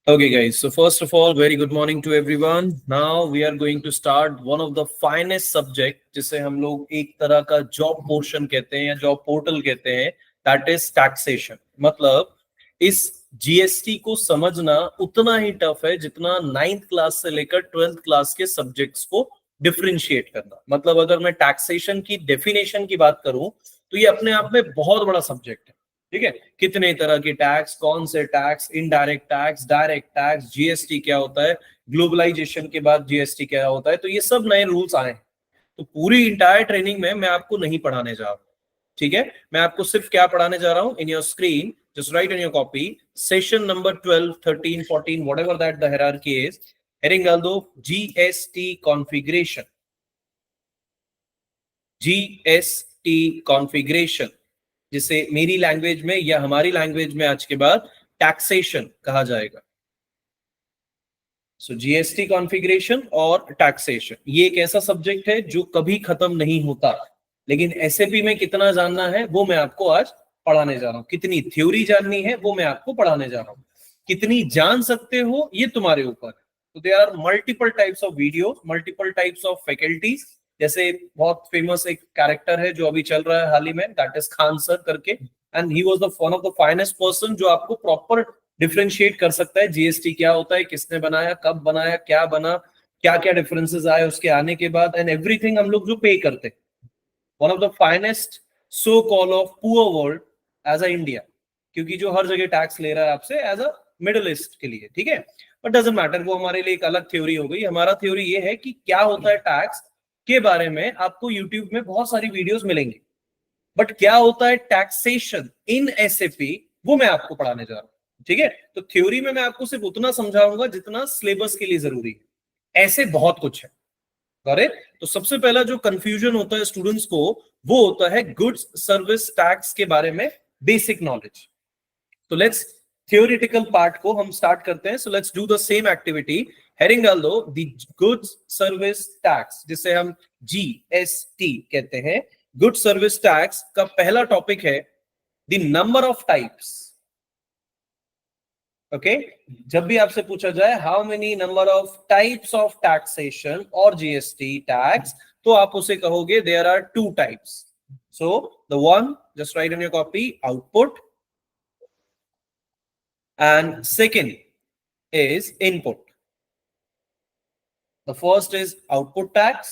Okay, guys. So first of all, very good morning to everyone. Now we are going to start one of the finest subject, जिसे हम लोग एक तरह का job portion कहते हैं या जॉब पोर्टल कहते हैं. That is taxation. मतलब इस जीएसटी को समझना उतना ही टफ है जितना 9th क्लास से लेकर 12th क्लास के सब्जेक्ट्स को डिफरेंशिएट करना. मतलब अगर मैं टैक्सेशन की डेफिनेशन की बात करूं तो ये अपने आप में बहुत बड़ा सब्जेक्ट है. ठीक है, कितने तरह के टैक्स, कौन से tax, indirect tax, direct tax, GST क्या होता है, ग्लोबलाइजेशन के बाद जीएसटी क्या होता है, तो ये सब नए रूल्स आए हैं. तो पूरी इंटायर ट्रेनिंग में मैं आपको नहीं पढ़ाने जा रहा हूं. ठीक है, मैं आपको सिर्फ क्या पढ़ाने जा रहा हूं, in your screen just write in your copy session number 12, 13, 14 whatever that the hierarchy is. Heading डाल दो जीएसटी कॉन्फ़िगरेशन. जीएसटी कॉन्फ़िगरेशन जिसे मेरी लैंग्वेज में या हमारी लैंग्वेज में आज के बाद टैक्सेशन कहा जाएगा. सो जीएसटी कॉन्फ़िगरेशन और टैक्सेशन ये एक ऐसा सब्जेक्ट है जो कभी खत्म नहीं होता, लेकिन एसएपी में कितना जानना है वो मैं आपको आज पढ़ाने जा रहा हूं. कितनी थ्योरी जाननी है वो मैं आपको पढ़ाने जा रहा हूं. कितनी जान सकते हो ये तुम्हारे ऊपर है. तो there are multiple types of video, multiple types of faculties. जैसे बहुत फेमस एक कैरेक्टर है जो अभी चल रहा है हाल ही में, दैट इज खान सर करके, and he was the one of the finest person जो आपको प्रॉपर डिफरेंशिएट कर सकता है जीएसटी क्या होता है, किसने बनाया, कब बनाया, क्या बना, क्या क्या डिफरेंसेस आए उसके आने के बाद, एंड एवरीथिंग हम लोग जो पे करते हैं. One of the finest so call of poor world as a India, क्योंकि जो हर जगह टैक्स ले रहा है आपसे एज अ मिडिल ईस्ट के लिए. ठीक है, बट डजंट मैटर, वो हमारे लिए एक अलग थ्योरी हो गई. हमारा थ्योरी ये है कि क्या होता है टैक्स के बारे में आपको यूट्यूब में बहुत सारी वीडियोस मिलेंगी, बट क्या होता है टैक्सेशन इन एसएपी वो मैं आपको पढ़ाने जा रहा हूं. ठीक है, तो थ्योरी में मैं आपको सिर्फ उतना समझाऊंगा जितना सिलेबस के लिए जरूरी है. ऐसे बहुत कुछ है. करेक्ट. तो सबसे पहला जो कंफ्यूजन होता है स्टूडेंट्स को वो होता है गुड्स सर्विस टैक्स के बारे में बेसिक नॉलेज. तो लेट्स थियोरेटिकल पार्ट को हम स्टार्ट करते हैं. So let's do the same activity. Heading डाल दो द गुड्स सर्विस टैक्स, जिसे हम जीएसटी कहते हैं. गुड सर्विस टैक्स का पहला टॉपिक है the number of types. Okay, जब भी आपसे पूछा जाए how many number of types of taxation और जीएसटी टैक्स, तो आप उसे कहोगे there are 2 types. So the one just write in your copy, output, and second is input. The first is output tax,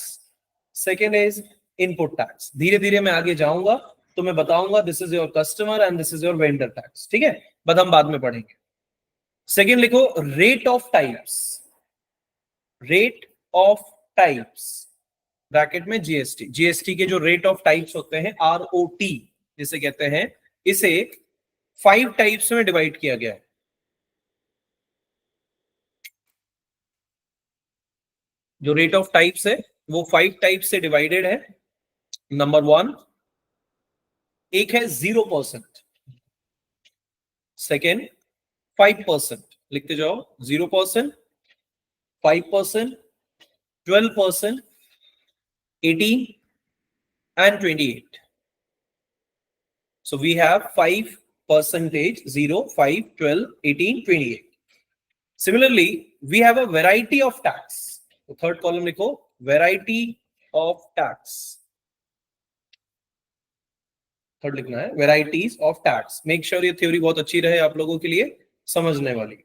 second is input tax. धीरे धीरे मैं आगे जाऊंगा तो मैं बताऊंगा this is your customer and this is your vendor tax. ठीक है, बट हम बाद में पढ़ेंगे. सेकेंड लिखो rate of types. Rate of types bracket में जीएसटी. जीएसटी के जो रेट ऑफ टाइप्स होते हैं आरओटी जिसे कहते हैं, इसे 5 टाइप्स में डिवाइड किया गया है. जो रेट ऑफ टाइप्स है वो 5 टाइप से डिवाइडेड है. नंबर 1 एक है 0%, सेकेंड 5%, लिखते जाओ 0%, 5%, 12%, 18 and 28. So we have 5%, 0, 5, 12, 18, 28. Similarly, we have a variety of tax. तो थर्ड कॉलम लिखो वैरायटी ऑफ टैक्स. थर्ड लिखना है varieties of tax. Make sure ये थ्योरी बहुत अच्छी रहे आप लोगों के लिए समझने वाली,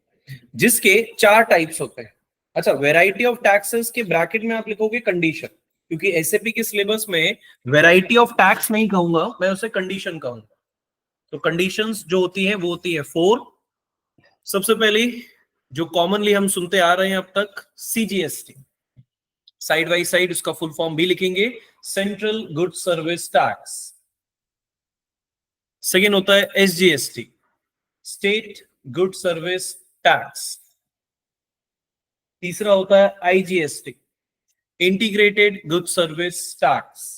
जिसके 4 टाइप्स होते हैं. अच्छा, वैरायटी ऑफ टैक्सेस के ब्रैकेट में आप लिखोगे कंडीशन, क्योंकि एसएपी के सिलेबस में वैरायटी ऑफ टैक्स नहीं कहूंगा, मैं उसे कंडीशन कहूंगा. तो कंडीशंस जो होती है वो होती है 4. सबसे पहली जो कॉमनली हम सुनते आ रहे हैं अब तक, सीजीएसटी. साइड बाई साइड उसका फुल फॉर्म भी लिखेंगे, central good service tax. Second होता है SGST, state good service tax. तीसरा होता है IGST, integrated good service tax.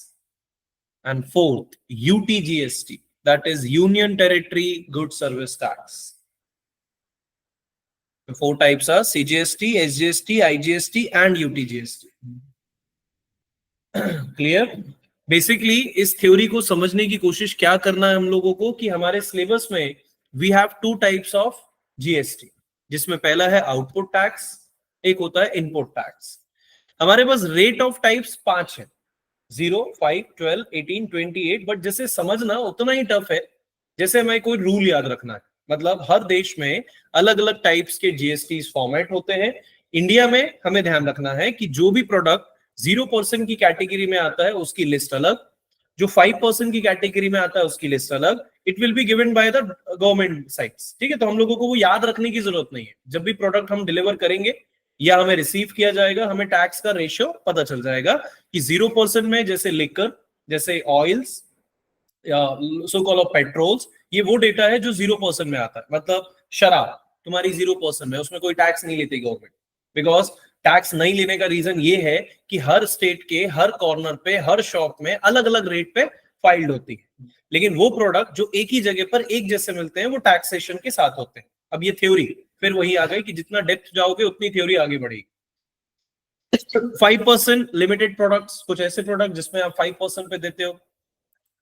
And fourth UTGST, that is union territory good service tax. The 4 types are CGST, SGST, IGST and UTGST. Clear? Basically इस theory को समझने की कोशिश क्या करना है हम लोगों को कि हमारे सिलेबस में we have 2 types of GST. जिसमें पहला है आउटपुट टैक्स, एक होता है इनपुट टैक्स। हमारे पास रेट ऑफ टाइप्स 5 है, 0, 5, 12, 18, 28, बट जैसे समझना उतना ही टफ है जैसे हमें कोई रूल याद रखना है। मतलब हर देश में अलग अलग टाइप्स के जीएसटी फॉर्मेट होते हैं। इंडिया में हमें ध्यान रखना है कि जो भी प्रोडक्ट 0% की कैटेगरी में आता है उसकी लिस्ट अलग, जो 5% की कैटेगरी में आता है उसकी लिस्ट अलग। It will be given by the government sites, ठीक है। तो हम लोगों को वो याद रखने की जरूरत नहीं है। जब भी प्रोडक्ट हम डिलीवर करेंगे या हमें रिसीव किया जाएगा, हमें टैक्स का रेशियो पता चल जाएगा कि 0% में जैसे लिकर, जैसे oils, so call of patrols, ये वो डेटा है जो 0% में आता है। मतलब शराब तुम्हारी 0% में, उसमें कोई टैक्स नहीं लेती गवर्नमेंट। बिकॉज टैक्स नहीं लेने का रीजन ये है कि हर स्टेट के हर कॉर्नर पे, हर शॉप में अलग अलग रेट पे फाइल्ड होती है। लेकिन वो प्रोडक्ट जो एक ही जगह पर एक जैसे मिलते हैं वो टैक्सेशन के साथ होते हैं। अब ये थ्योरी फिर वही आ गई कि जितना डेप्थ जाओगे उतनी थ्योरी आगे बढ़ेगी। 5% लिमिटेड प्रोडक्ट्स, कुछ ऐसे प्रोडक्ट जिसमें आप 5% पे देते हो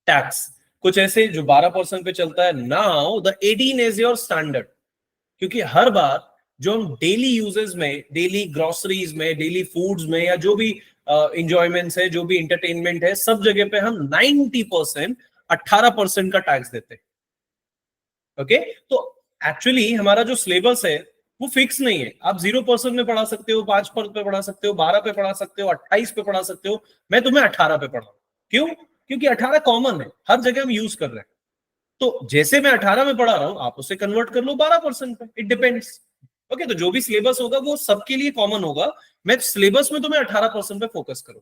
टैक्स, कुछ ऐसे जो 12% पे चलता है। Now the 18 is your standard, क्योंकि हर बार जो हम डेली यूजेस में, डेली ग्रोसरीज में, डेली फूड्स में, या जो भी इंजॉयमेंट्स है, जो भी इंटरटेनमेंट है, सब जगह पे हम 90% 18% का टैक्स देते हैं। ओके, तो एक्चुअली हमारा जो सिलेबस है वो फिक्स नहीं है। आप 0% में पढ़ा सकते हो, 5% पे पढ़ा सकते हो, 12 पे पढ़ा सकते हो, 28 पे पढ़ा सकते हो। मैं तुम्हें 18 पे पढ़ा। क्यों? क्योंकि 18 कॉमन है, हर जगह हम यूज कर रहे हैं। तो जैसे मैं 18 में पढ़ा रहा हूं, आप उसे कन्वर्ट कर लो 12% पे, इट डिपेंड्स। ओके, तो जो भी सिलेबस होगा वो सबके लिए कॉमन होगा। मैं सिलेबस में तुम्हें 18% पे फोकस करूं।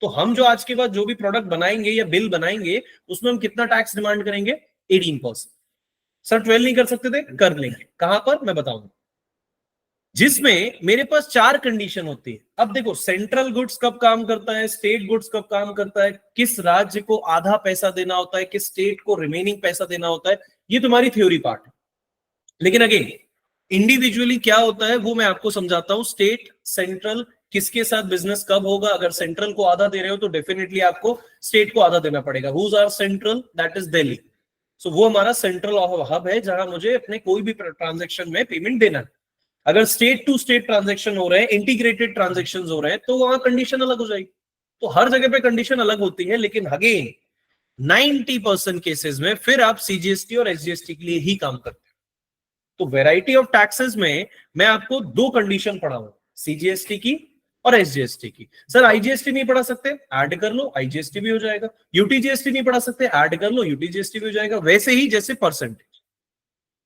तो हम जो आज के बाद जो भी प्रोडक्ट बनाएंगे या बिल बनाएंगे, उसमें हम कितना टैक्स डिमांड करेंगे? 18%। सर 12 नहीं कर सकते थे? कर लेंगे। कहां पर? मैं बताऊंगा। जिसमें मेरे पास 4 कंडीशन होती है। अब देखो, सेंट्रल गुड्स कब काम करता है, स्टेट गुड्स कब काम करता है, किस राज्य को आधा पैसा देना होता है, किस स्टेट को रिमेनिंग पैसा देना होता है, ये तुम्हारी थ्योरी पार्ट है। लेकिन अगेन इंडिविजुअली क्या होता है वो मैं आपको समझाता हूं। स्टेट, सेंट्रल, किसके साथ बिजनेस कब होगा। अगर सेंट्रल को आधा दे रहे हो तो डेफिनेटली आपको स्टेट को आधा देना पड़ेगा। Whose are central? That is Delhi. So वो हमारा सेंट्रल हब है जहां मुझे अपने कोई भी ट्रांजेक्शन में पेमेंट देना है। अगर स्टेट टू स्टेट ट्रांजेक्शन हो रहे हैं, इंटीग्रेटेड ट्रांजेक्शन हो रहे हैं, तो वहां कंडीशन अलग हो जाएगी। तो हर जगह पे कंडीशन अलग होती है। लेकिन अगेन 90% केसेस में फिर आप सीजीएसटी और एसजीएसटी के लिए ही काम करते हैं। तो वैरायटी ऑफ टैक्सेस में मैं आपको 2 कंडीशन पढ़ाऊंगा, सीजीएसटी की और एसजीएसटी की। सर आईजीएसटी नहीं पढ़ा सकते? ऐड कर लो, आईजीएसटी भी हो जाएगा। यूटीजीएसटी नहीं पढ़ा सकते? ऐड कर लो, यूटीजीएसटी भी हो जाएगा। वैसे ही जैसे परसेंटेज।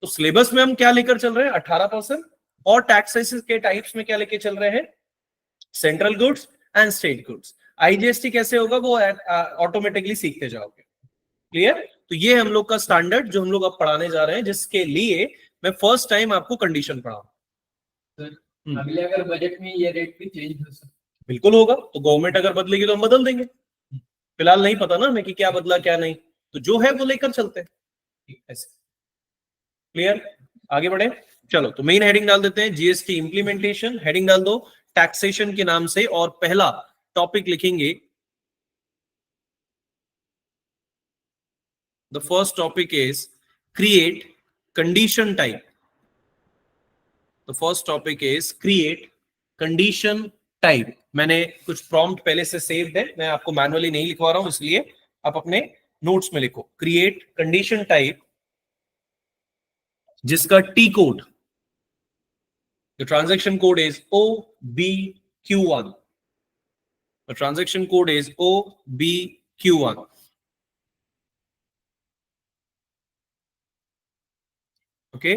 तो सिलेबस में हम क्या लेकर चल रहे हैं? 18%। और टैक्सेस के टाइप्स में क्या लेके चल रहे हैं? Central goods and state goods. IGST कैसे होगा वो ऑटोमेटिकली सीखते जाओगे। क्लियर? तो ये हम लोग का स्टैंडर्ड जो हम लोग अब पढ़ाने जा रहे हैं, जिसके लिए मैं फर्स्ट टाइम आपको कंडीशन पढ़ाऊं। अगले अगर बजट में ये रेट भी चेंज हो सकता है? बिल्कुल होगा। तो गवर्नमेंट अगर बदलेगी तो हम बदल देंगे। फिलहाल नहीं पता ना हमें कि क्या बदला क्या नहीं, तो जो है वो लेकर चलते हैं ऐसे। क्लियर? आगे बढ़े, चलो। तो मेन हेडिंग डाल देते हैं, जीएसटी इंप्लीमेंटेशन। हेडिंग डाल दो टैक्सेशन के नाम से, और पहला टॉपिक लिखेंगे, the first topic is create condition type. The first topic is create condition type. मैंने कुछ प्रॉम्प्ट पहले से सेव्ड है, मैं आपको मैनुअली नहीं लिखवा रहा हूं, इसलिए आप अपने नोट्स में लिखो क्रिएट कंडीशन टाइप, जिसका T code, the transaction code is OBQ1. The transaction code is OBQ1. Okay,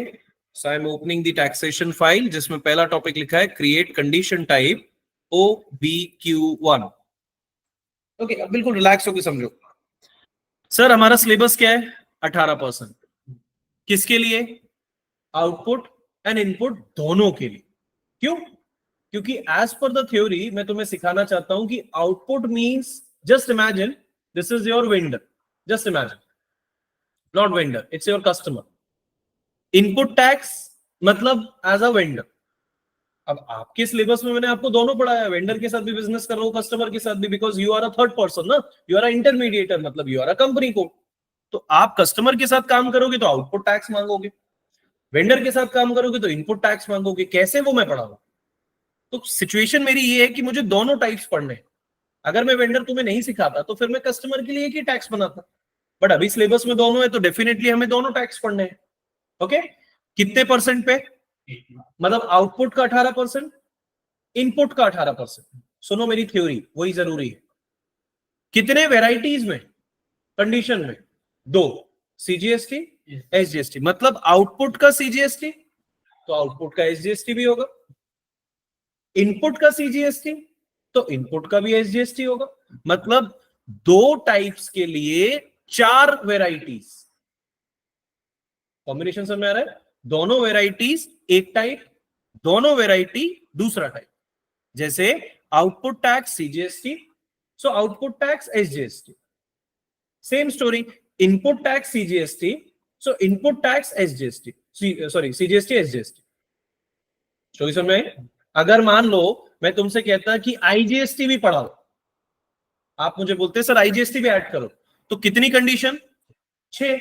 so I'm opening the taxation file जिसमें पहला टॉपिक लिखा है create condition type OBQ1. Okay, अब बिल्कुल रिलैक्स होकर समझो। सर हमारा सिलेबस क्या है? 18%। किसके लिए? आउटपुट एंड इनपुट दोनों के लिए। क्यों? क्योंकि एज पर द थ्योरी मैं तुम्हें सिखाना चाहता हूं कि output means, just imagine this is your vendor, just imagine, not vendor, it's your customer. Input tax मतलब एज अ वेंडर। अब आपके सिलेबस में मैंने आपको दोनों पढ़ाया, वेंडर के साथ भी बिजनेस कर रहा हूं, कस्टमर के साथ भी, because you are a third person ना, यू आर अ इंटरमीडिएटर, मतलब यू आर अ कंपनी को। तो आप कस्टमर के साथ काम करोगे तो आउटपुट टैक्स मांगोगे। वेंडर के साथ काम करोगे तो इनपुट टैक्स मांगोगे, कैसे वो मैं पढ़ाऊंगा। तो सिचुएशन मेरी ये है कि मुझे दोनों टाइप्स पढ़ने हैं। अगर मैं वेंडर तुम्हें नहीं सिखाता तो फिर मैं कस्टमर के लिए एक ही टैक्स बनाता, बट अभी सिलेबस में दोनों है तो डेफिनेटली हमें दोनों टैक्स पढ़ने हैं। ओके, कितने परसेंट पे, मतलब आउटपुट का 18%, इनपुट का 18%। सुनो मेरी थ्योरी, वही जरूरी है। कितने वेराइटीज में, कंडीशन में, 2, सीजीएसटी एसजीएसटी। मतलब आउटपुट का सीजीएसटी तो आउटपुट का एसजीएसटी भी होगा, इनपुट का सीजीएसटी तो इनपुट का भी एसजीएसटी होगा। मतलब 2 टाइप्स के लिए 4 वेराइटीज। कॉम्बिनेशन समझ में आ रहा है? दोनों वेराइटीज एक टाइप, दोनों वेराइटी दूसरा टाइप। जैसे output tax CGST, so output tax SGST. Same story, input tax CGST, सो input tax SGST, sorry CGST SGST. Story समझ में आई? अगर मान लो मैं तुमसे कहता कि आईजीएसटी भी पढ़ाओ, आप मुझे बोलते सर आईजीएसटी भी ऐड करो, तो कितनी condition? 6,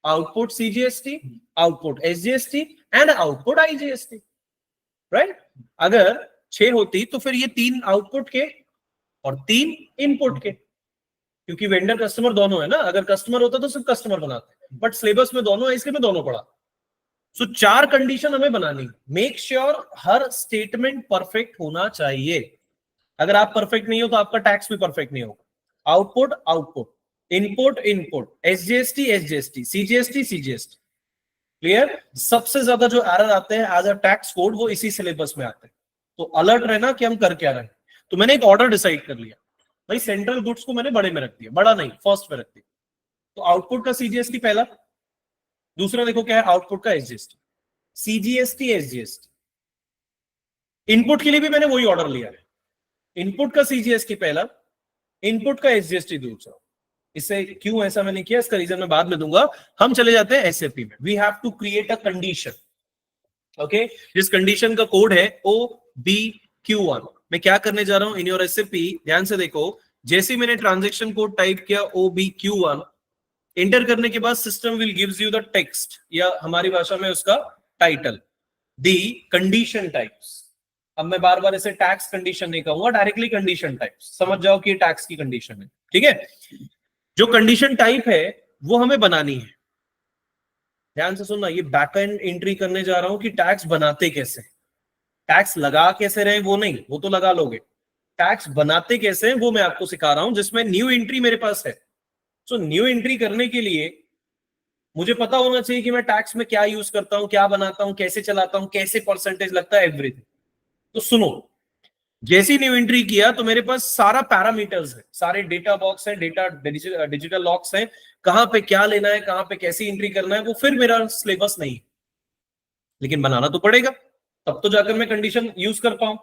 output CGST, output SGST and output IGST, right? अगर 6 होती तो फिर ये 3 आउटपुट के और 3 इनपुट के, क्योंकि वेंडर कस्टमर दोनों है ना। अगर कस्टमर होता तो सिर्फ कस्टमर बनाते, बट सिलेबस में दोनों है इसलिए मैं दोनों पढ़ा। सो 4 कंडीशन हमें बनानी। मेक श्योर हर स्टेटमेंट परफेक्ट होना चाहिए। अगर आप परफेक्ट नहीं हो तो आपका टैक्स भी परफेक्ट नहीं होगा। Output output, input input, SGST SGST, CGST CGST. Clear? सबसे ज्यादा जो एरर आते हैं एज अ टैक्स कोड वो इसी सिलेबस में आते हैं। तो अलर्ट रहना कि हम कर क्या रहे हैं। तो मैंने एक ऑर्डर डिसाइड कर लिया भाई, सेंट्रल गुड्स को मैंने बड़े में रख दिया, बड़ा नहीं फर्स्ट में रख दिया। तो आउटपुट का सीजीएसटी पहला, दूसरा देखो क्या है, आउटपुट का एसजीएसटी, सीजीएसटी एसजीएसटी। इनपुट के लिए भी मैंने वही ऑर्डर लिया है, इनपुट का सीजीएसटी पहला, इनपुट का एसजीएसटी दूसरा। इससे क्यों ऐसा मैंने किया, इसका रीजन मैं बाद में दूंगा। हम चले जाते हैं एसएपी में। We have to create a condition, okay, जिस कंडीशन का कोड है OBQ1। मैं क्या करने जा रहा हूं इन योर एसएपी, ध्यान से देखो। जैसे मैंने ट्रांजैक्शन कोड टाइप किया OBQ1, एंटर करने के बाद system will gives you the text, या हमारी भाषा में उसका टाइटल, दी कंडीशन टाइप्स। अब मैं बार बार इसे टैक्स कंडीशन नहीं कहूंगा, डायरेक्टली कंडीशन टाइप्स। समझ जाओ कि टैक्स की कंडीशन है, ठीक है। जो कंडीशन टाइप है वो हमें बनानी है। ध्यान से सुनना, ये बैकएंड एंट्री करने जा रहा हूं कि टैक्स बनाते कैसे, टैक्स लगा कैसे रहे वो नहीं, वो तो लगा लोगे। टैक्स बनाते कैसे हैं वो मैं आपको सिखा रहा हूं, जिसमें न्यू एंट्री मेरे पास है। सो न्यू एंट्री करने के लिए मुझे पता होना चाहिए कि मैं टैक्स में क्या यूज करता हूं, क्या बनाता हूं, कैसे चलाता हूं, कैसे परसेंटेज लगता है, एवरीथिंग। तो सुनो, जैसी न्यू एंट्री किया तो मेरे पास सारा पैरामीटर्स है, सारे डेटा बॉक्स है, डेटा डिजिटल लॉक्स है, कहां पे क्या लेना है, कहां पे कैसी एंट्री करना है, वो फिर मेरा सिलेबस नहीं, लेकिन बनाना तो पड़ेगा, तब तो जाकर मैं कंडीशन यूज कर पाऊं।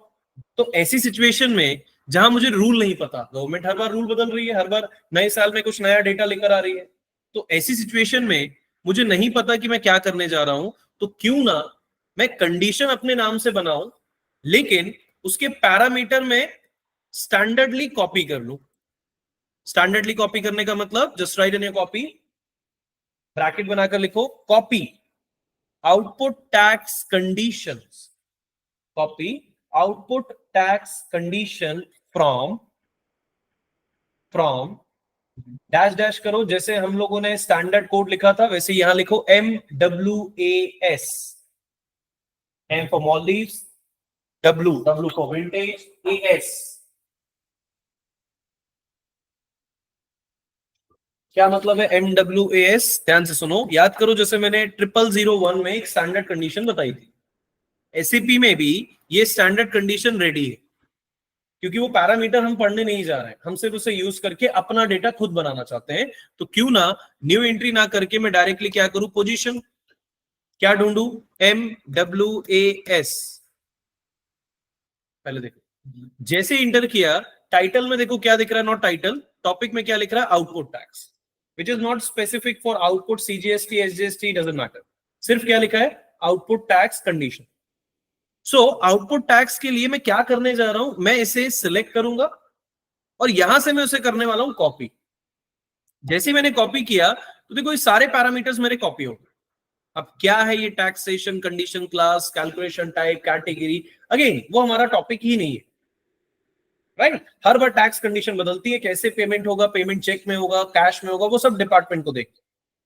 तो ऐसी सिचुएशन में जहां मुझे रूल नहीं पता, गवर्नमेंट हर बार रूल बदल रही है, हर बार नए साल में कुछ नया डेटा लेकर आ रही है, तो ऐसी सिचुएशन में मुझे नहीं पता कि मैं क्या करने जा रहा हूं, तो क्यों ना मैं कंडीशन अपने नाम से बनाऊं, लेकिन उसके पैरामीटर में स्टैंडर्डली कॉपी कर लूं। स्टैंडर्डली कॉपी करने का मतलब, just write in your copy, bracket बनाकर लिखो, copy output tax conditions, copy output tax condition from dash dash करो। जैसे हम लोगों ने स्टैंडर्ड कोड लिखा था वैसे यहां लिखो MWAS, M for Maldives, W for vintage, AS। क्या मतलब है MWAS? ध्यान से सुनो, याद करो, जैसे मैंने 0001 में एक स्टैंडर्ड कंडीशन बताई थी, एसएपी में भी ये स्टैंडर्ड कंडीशन रेडी है, क्योंकि वो पैरामीटर हम पढ़ने नहीं जा रहे हैं, हम सिर्फ उसे यूज करके अपना डेटा खुद बनाना चाहते हैं। तो क्यों ना न्यू एंट्री ना करके मैं डायरेक्टली क्या करूं, पोजीशन क्या ढूंढू, MWAS। पहले देखो, जैसे इंटर किया, टाइटल में देखो क्या दिख रहा है, नॉट टाइटल, टॉपिक में क्या लिख रहा है, output tax, which is not specific for output CGST SGST, doesn't matter, सिर्फ क्या लिखा है, output tax condition. So output tax के लिए मैं क्या करने जा रहा हूं, मैं इसे सिलेक्ट करूंगा और यहां से मैं उसे करने वाला हूं कॉपी। जैसे मैंने कॉपी किया तो देखो ये सारे पैरामीटर्स मेरे कॉपी हो गए। अब क्या है ये taxation, condition, class, calculation type, category, again वो हमारा टॉपिक ही नहीं है, राइट? हर बार टैक्स कंडीशन बदलती है, कैसे पेमेंट होगा, पेमेंट चेक में होगा, कैश में होगा, वो सब डिपार्टमेंट को देखते।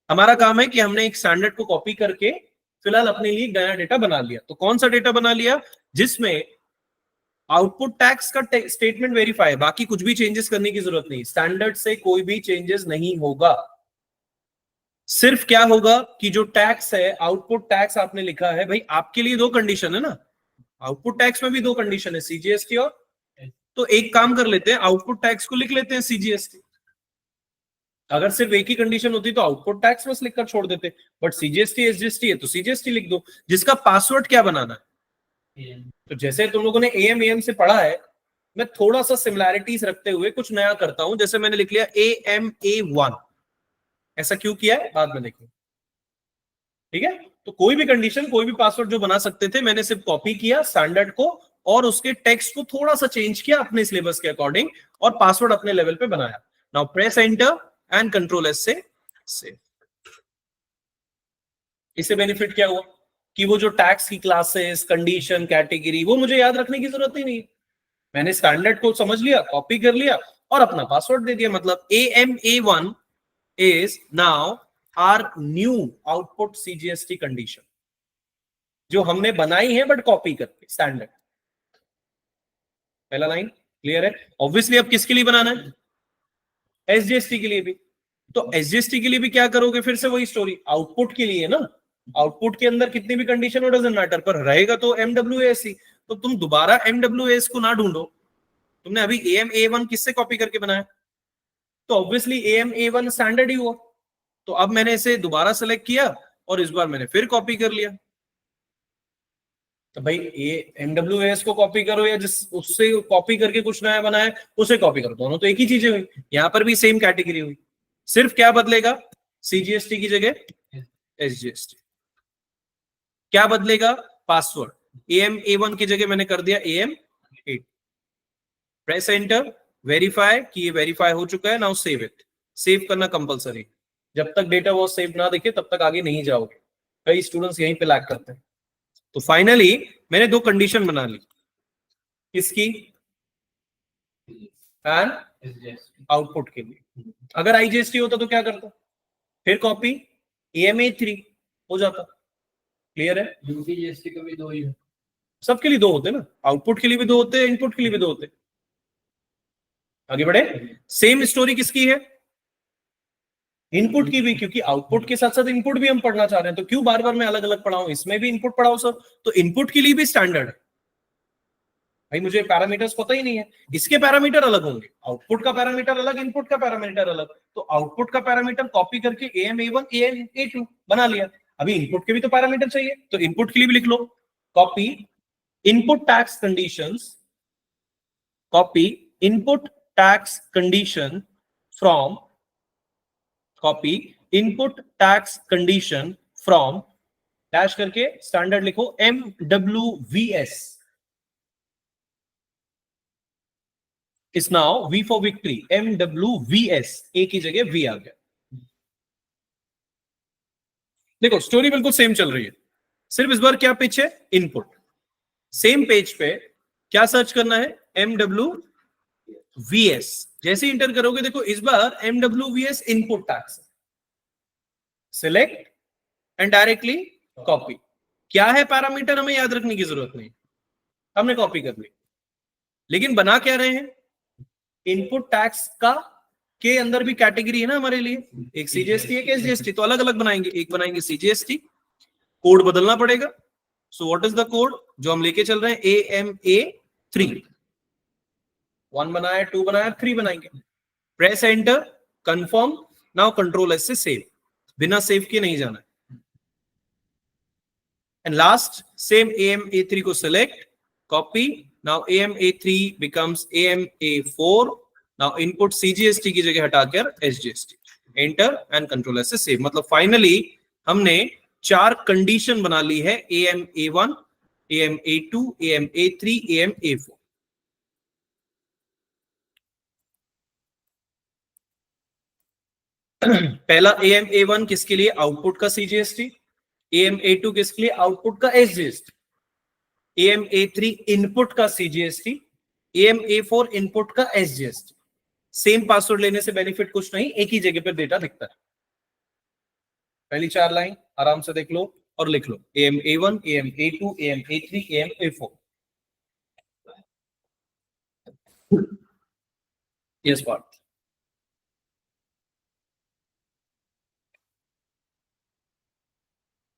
हमारा काम है कि हमने एक स्टैंडर्ड को कॉपी करके फिलहाल अपने लिए नया डेटा बना लिया। तो कौन सा डेटा बना लिया? जिसमें आउटपुट टैक्स का स्टेटमेंट वेरीफाई है, बाकी कुछ भी चेंजेस करने की जरूरत नहीं, स्टैंडर्ड से कोई भी चेंजेस नहीं होगा। सिर्फ क्या होगा कि जो टैक्स है, आउटपुट टैक्स आपने लिखा है, भाई आपके लिए दो कंडीशन है ना, आउटपुट टैक्स में भी दो कंडीशन है, सीजीएसटी और, तो एक काम कर लेते हैं, आउटपुट टैक्स को लिख लेते हैं सीजीएसटी। अगर सिर्फ एक ही कंडीशन होती तो आउटपुट टैक्स बस लिखकर छोड़ देते, बट सीजीएसटी एसजीएसटी है तो सीजीएसटी लिख दो। जिसका पासवर्ड क्या बनाना है? तो जैसे तुम लोगों ने एएम से पढ़ा है, मैं थोड़ा सा सिमिलैरिटीज रखते हुए कुछ नया करता हूं। जैसे मैंने लिख लिया AMA1, ऐसा क्यों किया है बाद में देखो, ठीक है? तो कोई भी कंडीशन, कोई भी पासवर्ड जो बना सकते थे, मैंने सिर्फ कॉपी किया स्टैंडर्ड को और उसके टेक्स्ट को थोड़ा सा चेंज किया अपने सिलेबस के अकॉर्डिंग और पासवर्ड अपने लेवल पे बनाया। Now press enter and control S से सेव। इससे बेनिफिट क्या हुआ कि वो जो टैक्स की क्लासेस, कंडीशन, कैटेगरी, वो मुझे याद रखने की जरूरत ही नहीं। मैंने स्टैंडर्ड को समझ लिया, कॉपी कर लिया और अपना पासवर्ड दे दिया। मतलब AMA1 is now our new output CGST condition, जो हमने बनाई है बट कॉपी करके स्टैंडर्ड। पहला लाइन क्लियर है? ऑब्वियसली अब किसके लिए बनाना है? एसजीएसटी के लिए भी। तो एसजीएसटी के लिए भी क्या करोगे? फिर से वही स्टोरी, आउटपुट के लिए ना, आउटपुट के अंदर कितनी भी कंडीशन हो डजंट मैटर, पर रहेगा तो MWAS ही। तो तुम दोबारा MWAS को ना ढूंढो, तुमने अभी AMA1 किससे कॉपी करके बनाया? तो ऑब्वियसली AMA1 स्टैंडर्ड ही हुआ। तो अब मैंने इसे दोबारा सेलेक्ट किया और इस बार मैंने फिर कॉपी कर लिया। तो भाई ये MWAS को कॉपी करो या जिस उससे कॉपी करके कुछ नया बनाया उसे कॉपी करो, दोनों तो एक ही चीजें हुई। यहां पर भी सेम कैटेगरी हुई, सिर्फ क्या बदलेगा? सीजीएसटी की जगह एसजीएसटी। क्या बदलेगा? पासवर्ड। AMA1 की जगह मैंने कर दिया AM8। प्रेस एंटर, वेरीफाई कि ये वेरीफाई हो चुका है। Now save it. सेव करना कंपलसरी, जब तक डेटा वो सेव ना दिखे तब तक आगे नहीं जाओगे। कई स्टूडेंट्स यहीं पे लैग करते हैं। तो फाइनली मैंने दो कंडीशन बना ली, किसकी? एंड आउटपुट के लिए। अगर आईजीएसटी होता तो क्या करता? फिर कॉपी AMA3 हो जाता। क्लियर है? यूटीजीएसटी का भी दो ही है। सबके लिए दो होते ना, आउटपुट के लिए भी दो होते हैं, इनपुट के लिए भी दो होते। आगे बढ़े। सेम स्टोरी किसकी है? इनपुट की भी, क्योंकि आउटपुट के साथ साथ इनपुट भी हम पढ़ना चाह रहे हैं, तो क्यों बार बार मैं अलग अलग पढ़ाऊं? इसमें भी इनपुट पढ़ाओ सर। तो इनपुट के लिए भी स्टैंडर्ड है भाई, मुझे पैरामीटर्स पता ही नहीं है, इसके पैरामीटर अलग होंगे, आउटपुट का पैरामीटर अलग, इनपुट का पैरामीटर अलग। तो आउटपुट का पैरामीटर कॉपी करके AMA1 AMA2 बना लिया। अभी इनपुट के भी तो पैरामीटर चाहिए, तो इनपुट के लिए भी लिख लो, copy input tax conditions, copy input tax condition from, copy input tax condition from dash करके स्टैंडर्ड लिखो MWVS is now V for victory, MWVS, A की जगह V आ गया। देखो स्टोरी बिल्कुल सेम चल रही है, सिर्फ इस बार क्या पिच है? इनपुट। सेम पेज पे क्या सर्च करना है? MWVS। जैसे इंटर करोगे देखो इस बार MWVS input tax, select and directly copy. क्या है पैरामीटर हमें याद रखने की जरूरत नहीं, हमने कॉपी कर ली। लेकिन बना क्या रहे हैं? इनपुट टैक्स का के अंदर भी कैटेगरी है ना हमारे लिए, एक सीजीएसटी एक एसजीएसटी, तो अलग अलग बनाएंगे। एक बनाएंगे सीजीएसटी, कोड बदलना पड़ेगा। So what is the code जो हम लेके चल रहे हैं? AMA3। 1 बनाया, 2 बनाया, 3 बनाएंगे। Press enter, confirm. Now control S से सेव, बिना सेव के नहीं जाना है। एंड लास्ट सेम AMA3 को select, copy. Now AMA3 becomes AMA4। Now input CGST की जगह हटाकर SGST, enter and control S से सेव। मतलब फाइनली हमने 4 कंडीशन बना ली है, AMA1, AMA2, AMA3, AMA4। पहला AMA1 किसके लिए? आउटपुट का CGST। AM-A2 किसके लिए? आउटपुट का SGST, AM-A3 इनपुट का CGST, AM-A4 इनपुट का SGST। सेम पासवर्ड लेने से बेनिफिट कुछ नहीं, एक ही जगह पर डेटा दिखता है। पहली 4 लाइन आराम से देख लो और लिख लो, AM-A1, AM-A2, AM-A3, AM-A4। Yes Partha,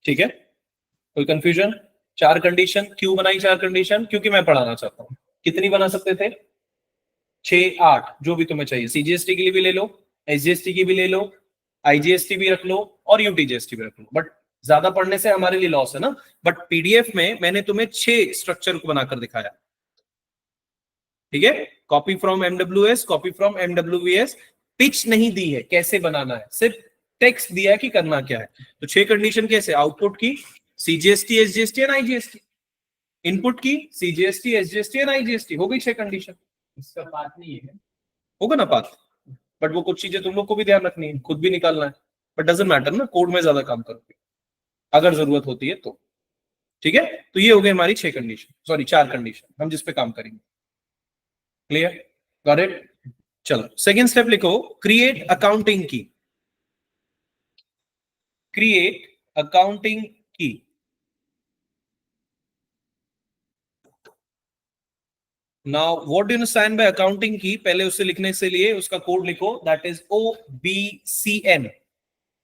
ठीक है, कोई कंफ्यूजन? 4 कंडीशन क्यों बनाई? 4 कंडीशन क्योंकि मैं पढ़ाना चाहता हूं। कितनी बना सकते थे? 6, 8, जो भी तुम्हें चाहिए। CGST के लिए भी ले लो, SGST की भी ले लो, IGST भी रख लो और UTGST भी रख लो। बट ज्यादा पढ़ने से हमारे लिए लॉस है ना। बट PDF में मैंने तुम्हें 6 स्ट्रक्चर को बनाकर दिखाया, ठीक है। Copy from MWS, copy from MWVS, pitch नहीं दी है कैसे बनाना है, सिर्फ टेक्स्ट दिया है कि करना क्या है। तो 6 कंडीशन कैसे? आउटपुट की CGST, SGST and IGST, input की CGST, SGST एंड IGST। हो गई 6 कंडीशन। इसका पाथ नहीं है, होगा ना पाथ, बट वो कुछ चीजें तुम लोग को भी ध्यान रखनी है, खुद भी निकालना है। बट डजंट मैटर ना, कोड में ज्यादा काम करोगे अगर जरूरत होती है तो, ठीक है। तो ये हो गई हमारी 6 कंडीशन, सॉरी 4 कंडीशन, हम जिस पे काम करेंगे। क्लियर? Got it? चलो सेकेंड स्टेप लिखो, क्रिएट अकाउंटिंग की। क्रिएट अकाउंटिंग की। Now what do you understand by accounting की? पहले उसे लिखने से लिए उसका कोड लिखो, that is OBCN।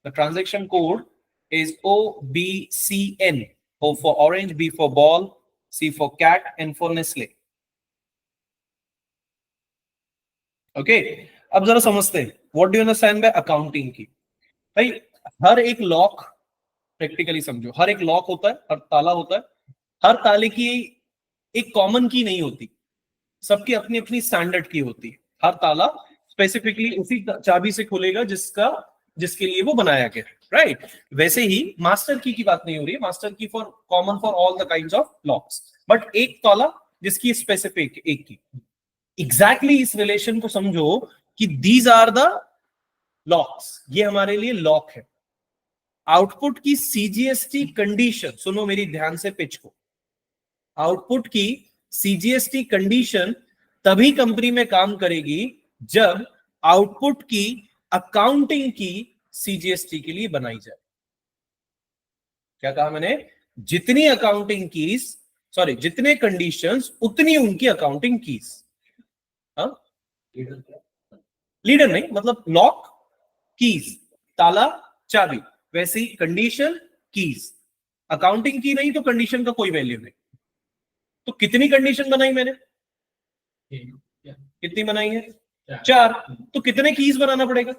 The transaction code is OBCN. O for orange, B for ball, C for cat, N for Nestle. Okay, अब जरा समझते हैं what do you understand by accounting की। भाई हर एक लॉक, प्रैक्टिकली समझो, हर एक लॉक होता है, हर ताला होता है, हर ताले की एक कॉमन की नहीं होती, सबकी अपनी अपनी स्टैंडर्ड की होती है। हर ताला स्पेसिफिकली उसी चाबी से खुलेगा जिसके लिए वो बनाया गया है, राइट। वैसे ही मास्टर की बात नहीं हो रही है, मास्टर की for common for all the kinds of locks, but एक ताला जिसकी स्पेसिफिक एक की। एग्जैक्टली इस रिलेशन को समझो कि दीज आर द लॉक्स, ये हमारे लिए लॉक है। आउटपुट की CGST कंडीशन, सुनो मेरी ध्यान से पिच को, आउटपुट की CGST कंडीशन तभी कंपनी में काम करेगी जब आउटपुट की अकाउंटिंग की CGST के लिए बनाई जाए। क्या कहा मैंने? जितनी अकाउंटिंग कीज, सॉरी जितने कंडीशंस उतनी उनकी अकाउंटिंग कीज। लीडर नहीं, मतलब लॉक, कीज, ताला, चाबी, वैसी कंडीशन, कीज। अकाउंटिंग की नहीं तो कंडीशन का कोई वैल्यू नहीं। तो कितनी कंडीशन बनाई मैंने? कितनी बनाई है? 4। तो कितने कीज बनाना पड़ेगा?